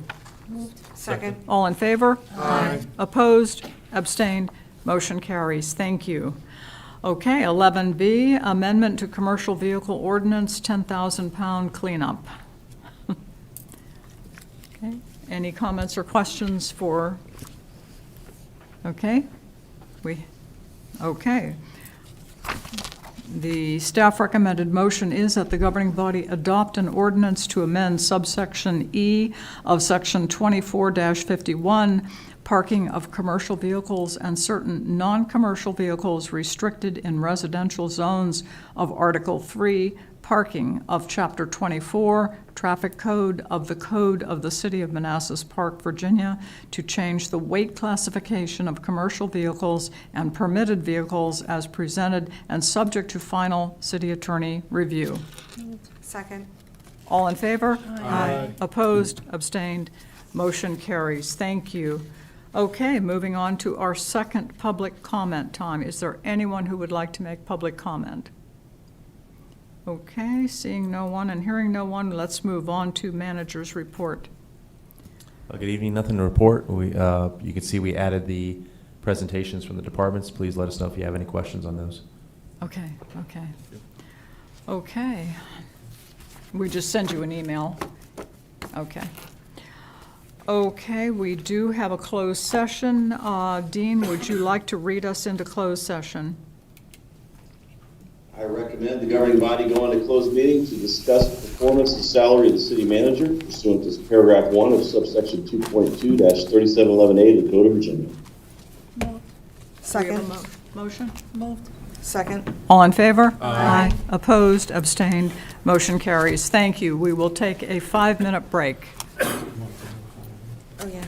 Second. All in favor? Aye. Opposed? Abstained? Motion carries. Thank you. Okay, 11B, amendment to commercial vehicle ordinance, 10,000-pound cleanup. Okay, any comments or questions for, okay? Okay. The staff recommended motion is that the governing body adopt an ordinance to amend subsection E of section 24-51, parking of commercial vehicles and certain non-commercial vehicles restricted in residential zones of Article 3, parking of Chapter 24, Traffic Code of the City of Manassas Park, Virginia, to change the weight classification of commercial vehicles and permitted vehicles as presented and subject to final city attorney review. Second. All in favor? Aye. Opposed? Abstained? Motion carries. Thank you. Okay, moving on to our second public comment time. Is there anyone who would like to make public comment? Okay, seeing no one and hearing no one, let's move on to manager's report. Well, good evening. Nothing to report. You can see we added the presentations from the departments. Please let us know if you have any questions on those. Okay, okay. Okay. We just send you an email. Okay. Okay, we do have a closed session. Dean, would you like to read us into closed session? I recommend the governing body go into closed meeting to discuss the performance and salary of the city manager pursuant to paragraph 1 of subsection 2.2-3711A of the Code of Virginia. Do we have Second. a motion? Moved. Second. All in favor? Aye. Opposed, abstained, motion carries. Thank you. We will take a 5-minute break. Oh, yeah.